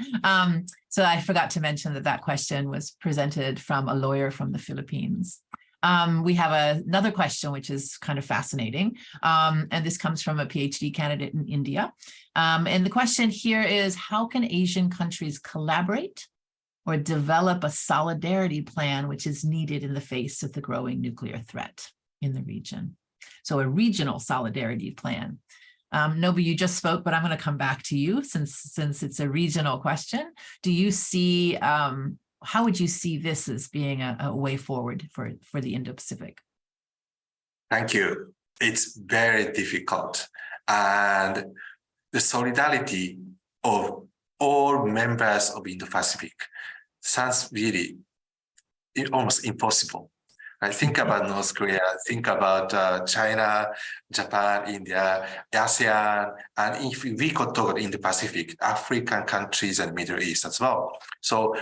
So I forgot to mention that question was presented from a lawyer from the Philippines. We have another question, which is kind of fascinating. And this comes from a PhD candidate in India. And the question here is, how can Asian countries collaborate or develop a solidarity plan which is needed in the face of the growing nuclear threat in the region? So a regional solidarity plan. Nobu, you just spoke, but I'm going to come back to you since it's a regional question. Do you see, how would you see this as being a way forward for the Indo-Pacific? Thank you. It's very difficult. And the solidarity of all members of Indo-Pacific sounds really almost impossible. I think about North Korea, think about China, Japan, India, ASEAN, and if we could talk about Indo-Pacific, African countries and Middle East as well. So,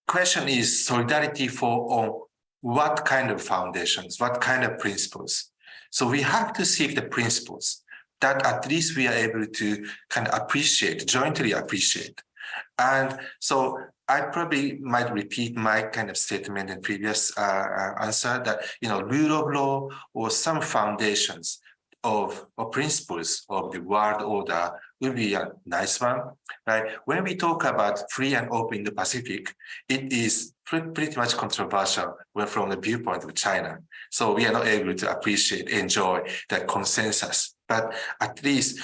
question is solidarity for what kind of foundations, what kind of principles? So we have to seek the principles that at least we are able to kind of jointly appreciate. And so I probably might repeat my kind of statement in previous answer that, rule of law or some foundations of principles of the world order will be a nice one, right? When we talk about free and open in the Pacific, it is pretty much controversial from the viewpoint of China. So we are not able to enjoy that consensus. But at least,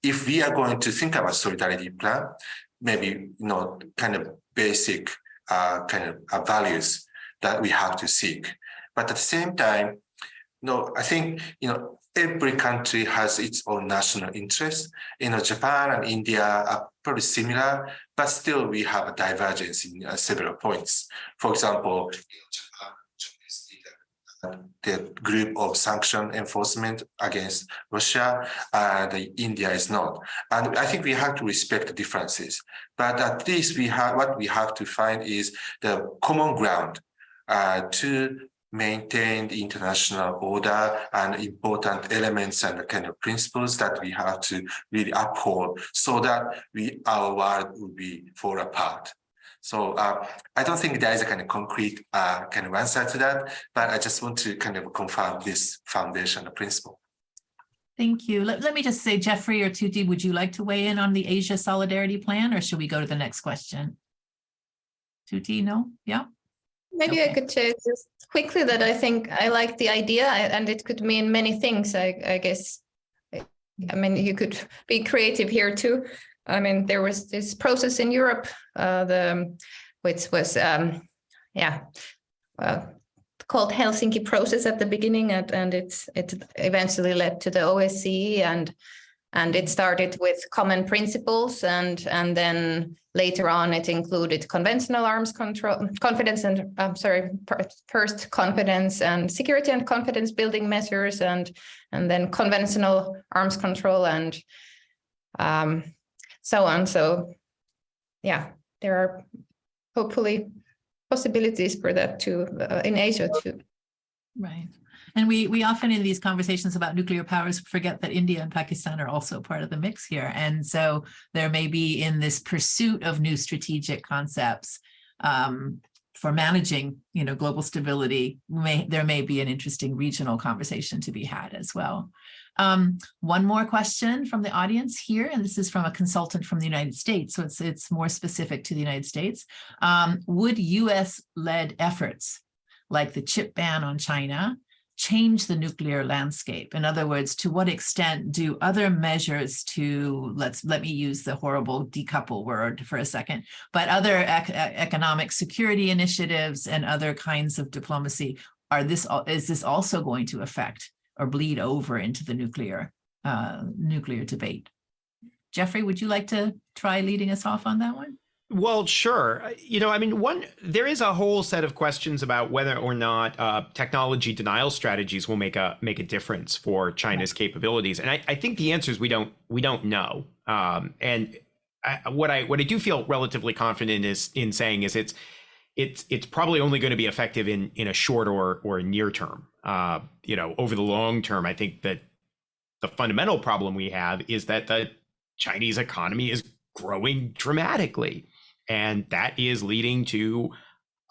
if we are going to think about solidarity plan, maybe, kind of basic values that we have to seek. But at the same time, I think, every country has its own national interest. Japan and India are probably similar, but still we have a divergence in several points. For example, Japan the group of sanction enforcement against Russia, and India is not. And I think we have to respect the differences. But at least what we have to find is the common ground to maintain the international order and important elements and the kind of principles that we have to really uphold so that our world will be fall apart. So I don't think there is a kind of concrete kind of answer to that, but I just want to kind of confirm this foundational principle. Thank you. Let me just say, Jeffrey or Tytti, would you like to weigh in on the Asia Solidarity Plan, or should we go to the next question? Tytti, no? Yeah? Maybe Okay. I could say just quickly that I think I like the idea, and it could mean many things, I guess. I mean, you could be creative here too. I mean, there was this process in Europe, which was, called Helsinki process at the beginning, and it eventually led to the OSCE, and it started with common principles, and then later on it included conventional arms control, confidence and first confidence and security and confidence building measures, and then conventional arms control and so on. So yeah, there are hopefully possibilities for that too in Asia too. Right. And we often in these conversations about nuclear powers forget that India and Pakistan are also part of the mix here. And so there may be in this pursuit of new strategic concepts for managing, global stability, there may be an interesting regional conversation to be had as well. One more question from the audience here, and this is from a consultant from the United States, so it's more specific to the United States. Would US-led efforts like the chip ban on China change the nuclear landscape? In other words, to what extent do other measures to, let me use the horrible decouple word for a second, but other economic security initiatives and other kinds of diplomacy, is this also going to affect or bleed over into the nuclear debate? Jeffrey, would you like to try leading us off on that one? Well, sure. There is a whole set of questions about whether or not technology denial strategies will make a difference for China's capabilities, and I think the answer is we don't know. What I do feel relatively confident in saying is it's probably only going to be effective in a short or near term. Over the long term, I think that the fundamental problem we have is that the Chinese economy is growing dramatically, and that is leading to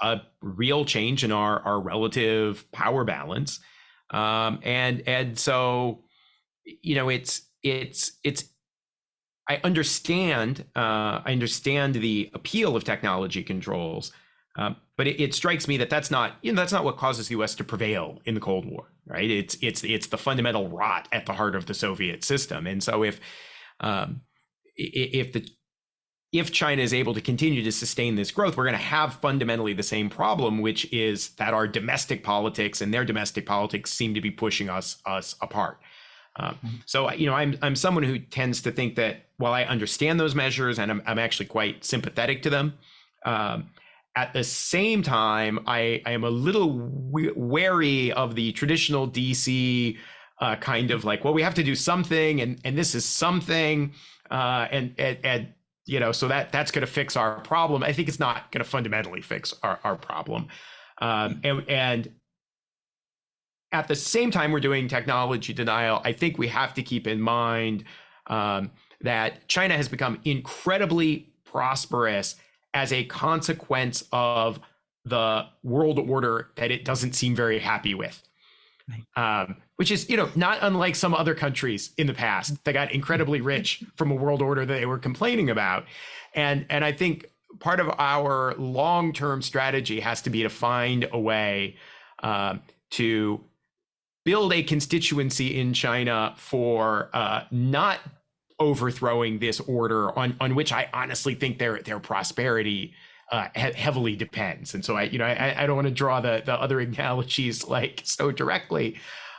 a real change in our relative power balance. And so, I understand the appeal of technology controls, but it strikes me that that's not what causes the U.S. to prevail in the Cold War, right? It's the fundamental rot at the heart of the Soviet system. And so if China is able to continue to sustain this growth, we're going to have fundamentally the same problem, which is that our domestic politics and their domestic politics seem to be pushing us apart. So I'm someone who tends to think that while I understand those measures and I'm actually quite sympathetic to them, at the same time, I am a little wary of the traditional DC kind of like, well, we have to do something, and this is something, so that's going to fix our problem. I think it's not going to fundamentally fix our problem, and at the same time we're doing technology denial, I think we have to keep in mind that China has become incredibly prosperous as a consequence of the world order that it doesn't seem very happy with. Right. Which is, not unlike some other countries in the past that got incredibly rich from a world order that they were complaining about. And I think part of our long-term strategy has to be to find a way to build a constituency in China for not overthrowing this order on which I honestly think their prosperity heavily depends. And so I don't want to draw the other analogies like so directly,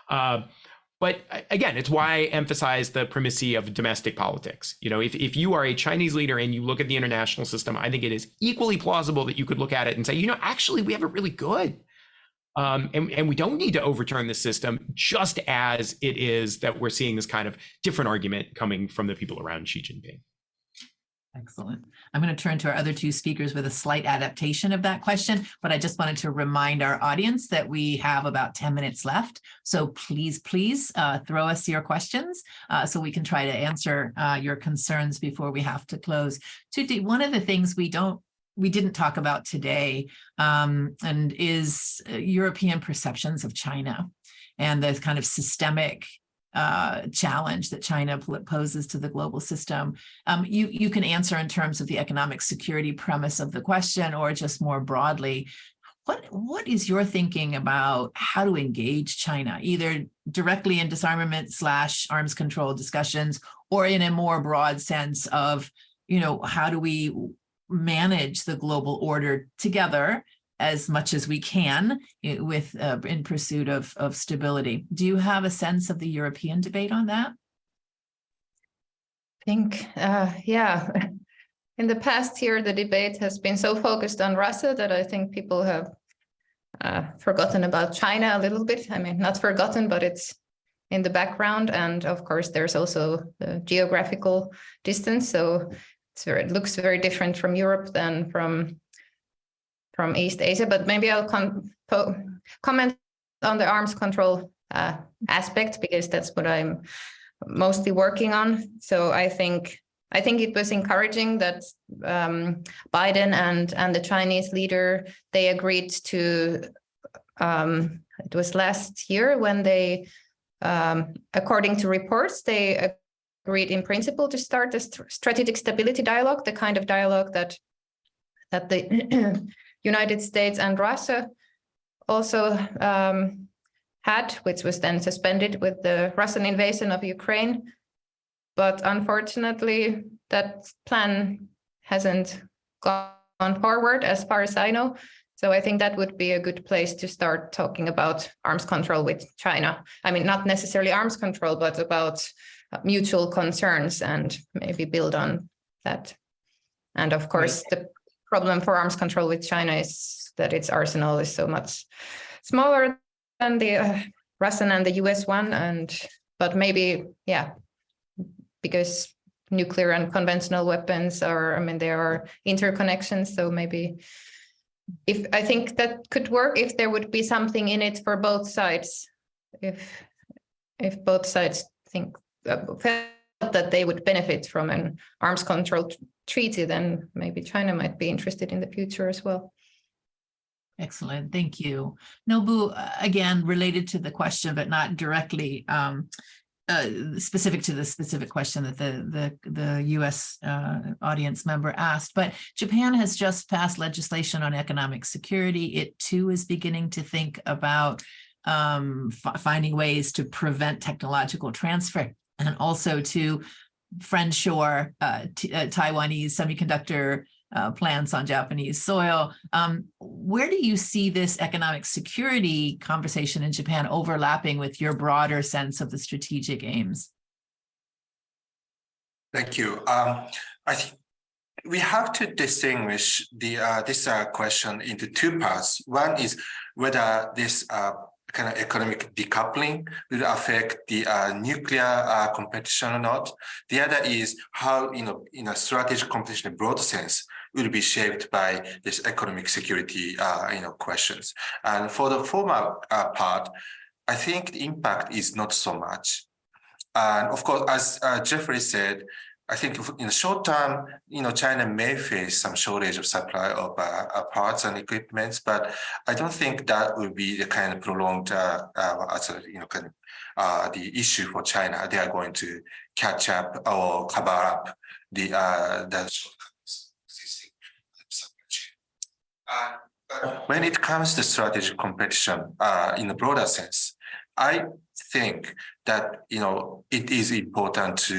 but again, it's why I emphasize the primacy of domestic politics. If you are a Chinese leader and you look at the international system, I think it is equally plausible that you could look at it and say, actually we have it really good. And we don't need to overturn the system, just as it is that we're seeing this kind of different argument coming from the people around Xi Jinping. Excellent. I'm going to turn to our other two speakers with a slight adaptation of that question, but I just wanted to remind our audience that we have about 10 minutes left. So please throw us your questions so we can try to answer your concerns before we have to close. Tytti, one of the things we didn't talk about today and is European perceptions of China and the kind of systemic challenge that China poses to the global system. You can answer in terms of the economic security premise of the question, or just more broadly, what is your thinking about how to engage China, either directly in disarmament / arms control discussions, or in a more broad sense of, how do we manage the global order together as much as we can with in pursuit of stability? Do you have a sense of the European debate on that? I think, yeah. In the past year, the debate has been so focused on Russia that I think people have forgotten about China a little bit. I mean, not forgotten, but it's in the background. And of course, there's also the geographical distance. So it looks very different from Europe than from East Asia. But maybe I'll comment on the arms control aspect, because that's what I'm mostly working on. So I think it was encouraging that Biden and the Chinese leader, they agreed to, it was last year when they, according to reports, they agreed in principle to start a strategic stability dialogue, the kind of dialogue that the United States and Russia also had, which was then suspended with the Russian invasion of Ukraine. But unfortunately, that plan hasn't gone forward as far as I know. So I think that would be a good place to start talking about arms control with China. I mean, not necessarily arms control, but about mutual concerns, and maybe build on that. And of course, the problem for arms control with China is that its arsenal is so much smaller than the Russian and the US one. But maybe, yeah, because nuclear and conventional weapons are, I mean, there are interconnections. So maybe I think that could work if there would be something in it for both sides. If both sides felt that they would benefit from an arms control treaty, then maybe China might be interested in the future as well. Excellent, thank you. Nobu, again, related to the question, but not directly specific to the specific question that the US audience member asked, but Japan has just passed legislation on economic security. It too is beginning to think about finding ways to prevent technological transfer, and also to friendshore Taiwanese semiconductor plants on Japanese soil. Where do you see this economic security conversation in Japan overlapping with your broader sense of the strategic aims? Thank you. I think we have to distinguish this question into two parts. One is whether this kind of economic decoupling will affect the nuclear competition or not. The other is how, in a strategic competition in broad sense, will be shaped by this economic security, questions. And for the former part, I think the impact is not so much. And of course, as Jeffery said, I think in the short term, China may face some shortage of supply of parts and equipment, but I don't think that will be the kind of prolonged, the issue for China. They are going to catch up or cover up the when it comes to strategic competition in a broader sense, I think that it is important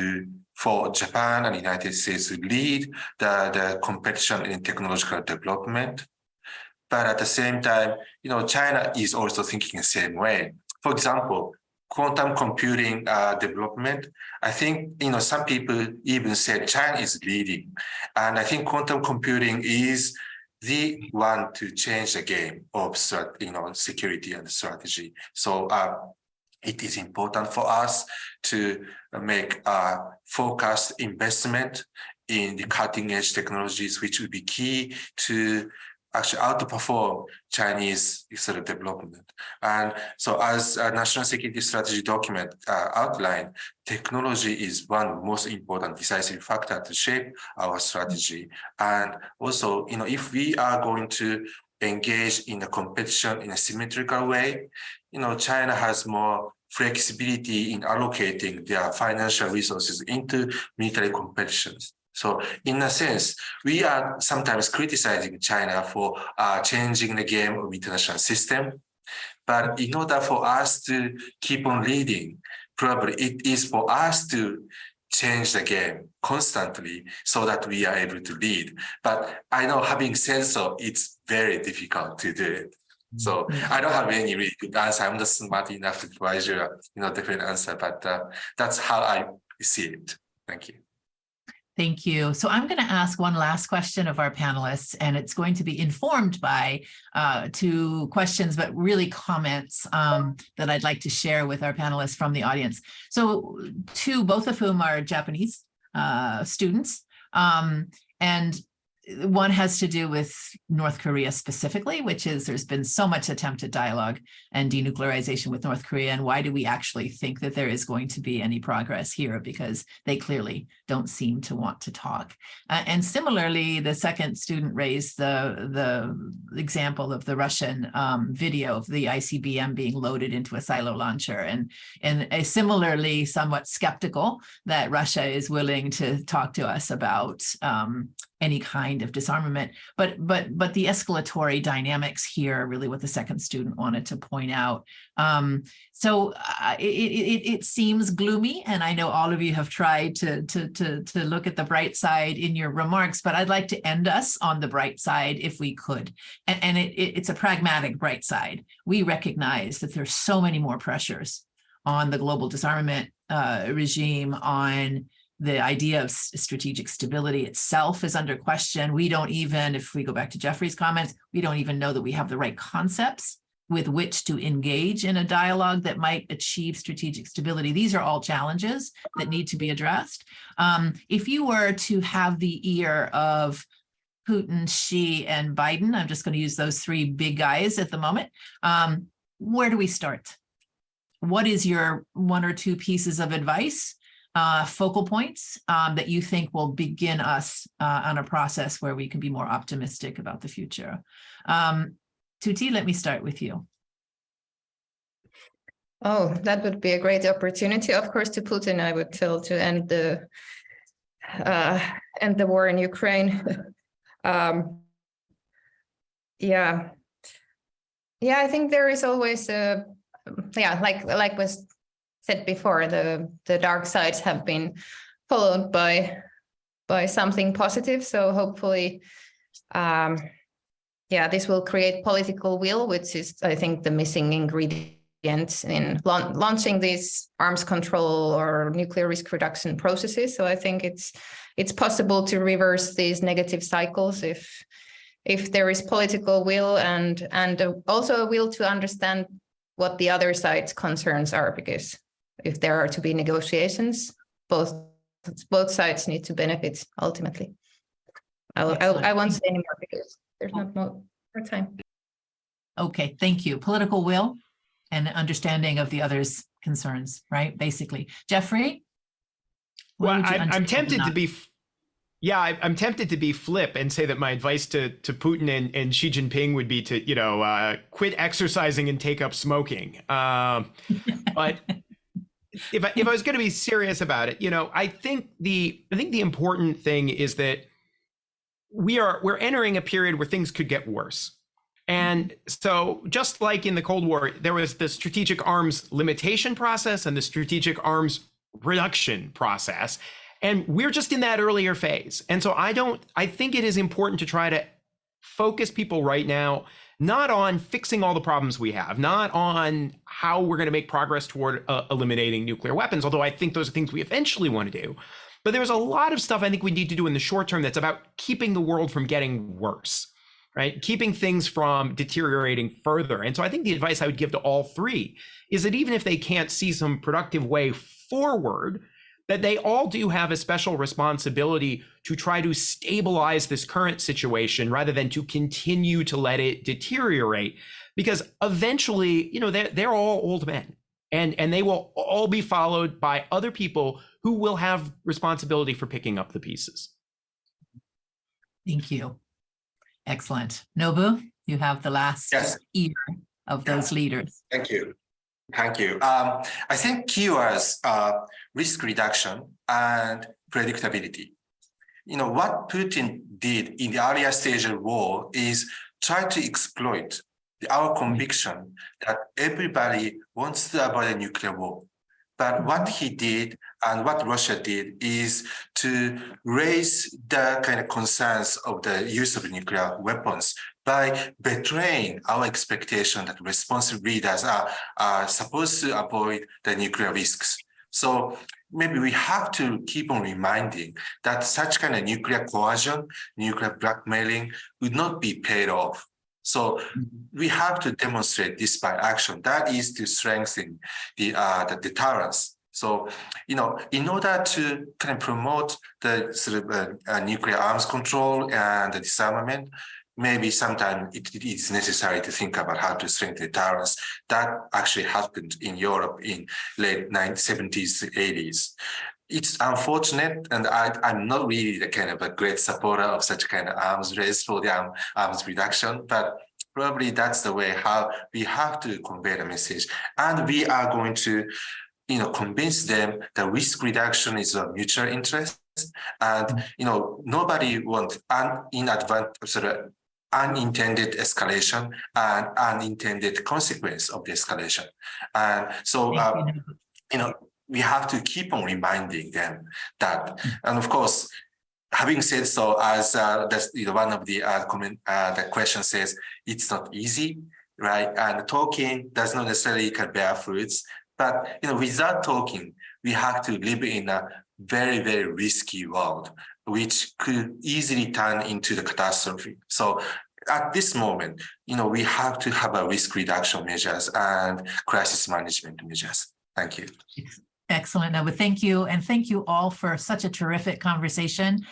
for Japan and the United States to lead the competition in technological development. But at the same time, China is also thinking the same way. For example, quantum computing development, I think, some people even said China is leading. And I think quantum computing is the one to change the game of security and strategy. So it is important for us to make focused investment in the cutting edge technologies, which would be key to actually outperform Chinese sort of development. And so as a national security strategy document outlined, technology is one most important decisive factor to shape our strategy. And also, if we are going to engage in a competition in a symmetrical way, China has more flexibility in allocating their financial resources into military competitions. So in a sense, we are sometimes criticizing China for changing the game of international system. But in order for us to keep on leading, probably it is for us to change the game constantly so that we are able to lead. But I know having said so, it's very difficult to do it. So I don't have any really good answer. I'm not smart enough to provide you a different answer, but that's how I see it. Thank you. Thank you. So I'm going to ask one last question of our panelists, and it's going to be informed by 2 questions, but really comments that I'd like to share with our panelists from the audience. So 2, both of whom are Japanese students, and one has to do with North Korea specifically, which is there's been so much attempted dialogue and denuclearization with North Korea. And why do we actually think that there is going to be any progress here? Because they clearly don't seem to want to talk. And similarly, the second student raised the example of the Russian video of the ICBM being loaded into a silo launcher, and similarly somewhat skeptical that Russia is willing to talk to us about any kind of disarmament, but the escalatory dynamics here are really what the second student wanted to point out. So it seems gloomy, and I know all of you have tried to look at the bright side in your remarks, but I'd like to end us on the bright side if we could. And it's a pragmatic bright side. We recognize that there's so many more pressures on the global disarmament regime, on the idea of strategic stability itself is under question. We don't even, if we go back to Jeffrey's comments, we don't even know that we have the right concepts with which to engage in a dialogue that might achieve strategic stability. These are all challenges that need to be addressed. If you were to have the ear of Putin, Xi, and Biden, I'm just going to use those 3 big guys at the moment, where do we start? What is your 1 or 2 pieces of advice, focal points that you think will begin us on a process where we can be more optimistic about the future? Tytti, let me start with you. Oh, that would be a great opportunity. Of course, to Putin, I would tell to end the war in Ukraine. Yeah, I think there is always like was said before, the dark sides have been followed by something positive. So hopefully, this will create political will, which is, I think, the missing ingredient in launching these arms control or nuclear risk reduction processes. So I think it's possible to reverse these negative cycles if there is political will and also a will to understand what the other side's concerns are, because if there are to be negotiations, both sides need to benefit ultimately. I won't say anymore because there's not more time. Okay, thank you. Political will and understanding of the other's concerns, right? Basically. Jeffrey? Well, I'm tempted to be, I'm tempted to be flip and say that my advice to Putin and Xi Jinping would be to, quit exercising and take up smoking. But if I was going to be serious about it, I think the important thing is that we're entering a period where things could get worse. And so just like in the Cold War, there was the strategic arms limitation process and the strategic arms reduction process. And we're just in that earlier phase. And so I think it is important to try to focus people right now, not on fixing all the problems we have, not on how we're going to make progress toward eliminating nuclear weapons, although I think those are things we eventually want to do. But there's a lot of stuff I think we need to do in the short term that's about keeping the world from getting worse, right? Keeping things from deteriorating further. And so I think the advice I would give to all 3 is that even if they can't see some productive way forward, that they all do have a special responsibility to try to stabilize this current situation rather than to continue to let it deteriorate. Because eventually, they're all old men, and they will all be followed by other people who will have responsibility for picking up the pieces. Thank you. Excellent. Nobu, you have the last ear of those leaders. Thank you. Thank you. I think keywords are risk reduction and predictability. What Putin did in the earlier stage of war is try to exploit our conviction that everybody wants to avoid a nuclear war. But what he did and what Russia did is to raise the kind of concerns of the use of nuclear weapons by betraying our expectation that responsible leaders are supposed to avoid the nuclear risks. So maybe we have to keep on reminding that such kind of nuclear coercion, nuclear blackmailing would not be paid off. So we have to demonstrate this by action. That is to strengthen the deterrence. So, in order to kind of promote the sort of nuclear arms control and the disarmament, maybe sometimes it is necessary to think about how to strengthen deterrence. That actually happened in Europe in late 1970s, 80s. It's unfortunate, and I'm not really the kind of a great supporter of such kind of arms race for the arms reduction, but probably that's the way how we have to convey the message. And we are going to, convince them that risk reduction is a mutual interest, and nobody wants unintended escalation and unintended consequence of the escalation. And so, we have to keep on reminding them that. And of course, having said so, as one of the question says, it's not easy, right? And talking does not necessarily bear fruits. But without talking, we have to live in a very, very risky world, which could easily turn into the catastrophe. So at this moment, we have to have a risk reduction measures and crisis management measures. Thank you. Excellent, Nobu. Thank you. And thank you all for such a terrific conversation.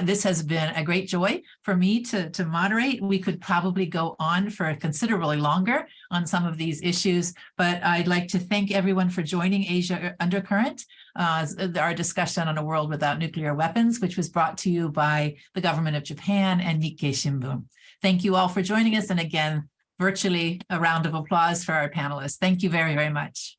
This has been a great joy for me to moderate. We could probably go on for considerably longer on some of these issues, but I'd like to thank everyone for joining Asia Undercurrent, our discussion on a world without nuclear weapons, which was brought to you by the government of Japan and Nikkei Shimbun. Thank you all for joining us. And again, virtually a round of applause for our panelists. Thank you very, very much.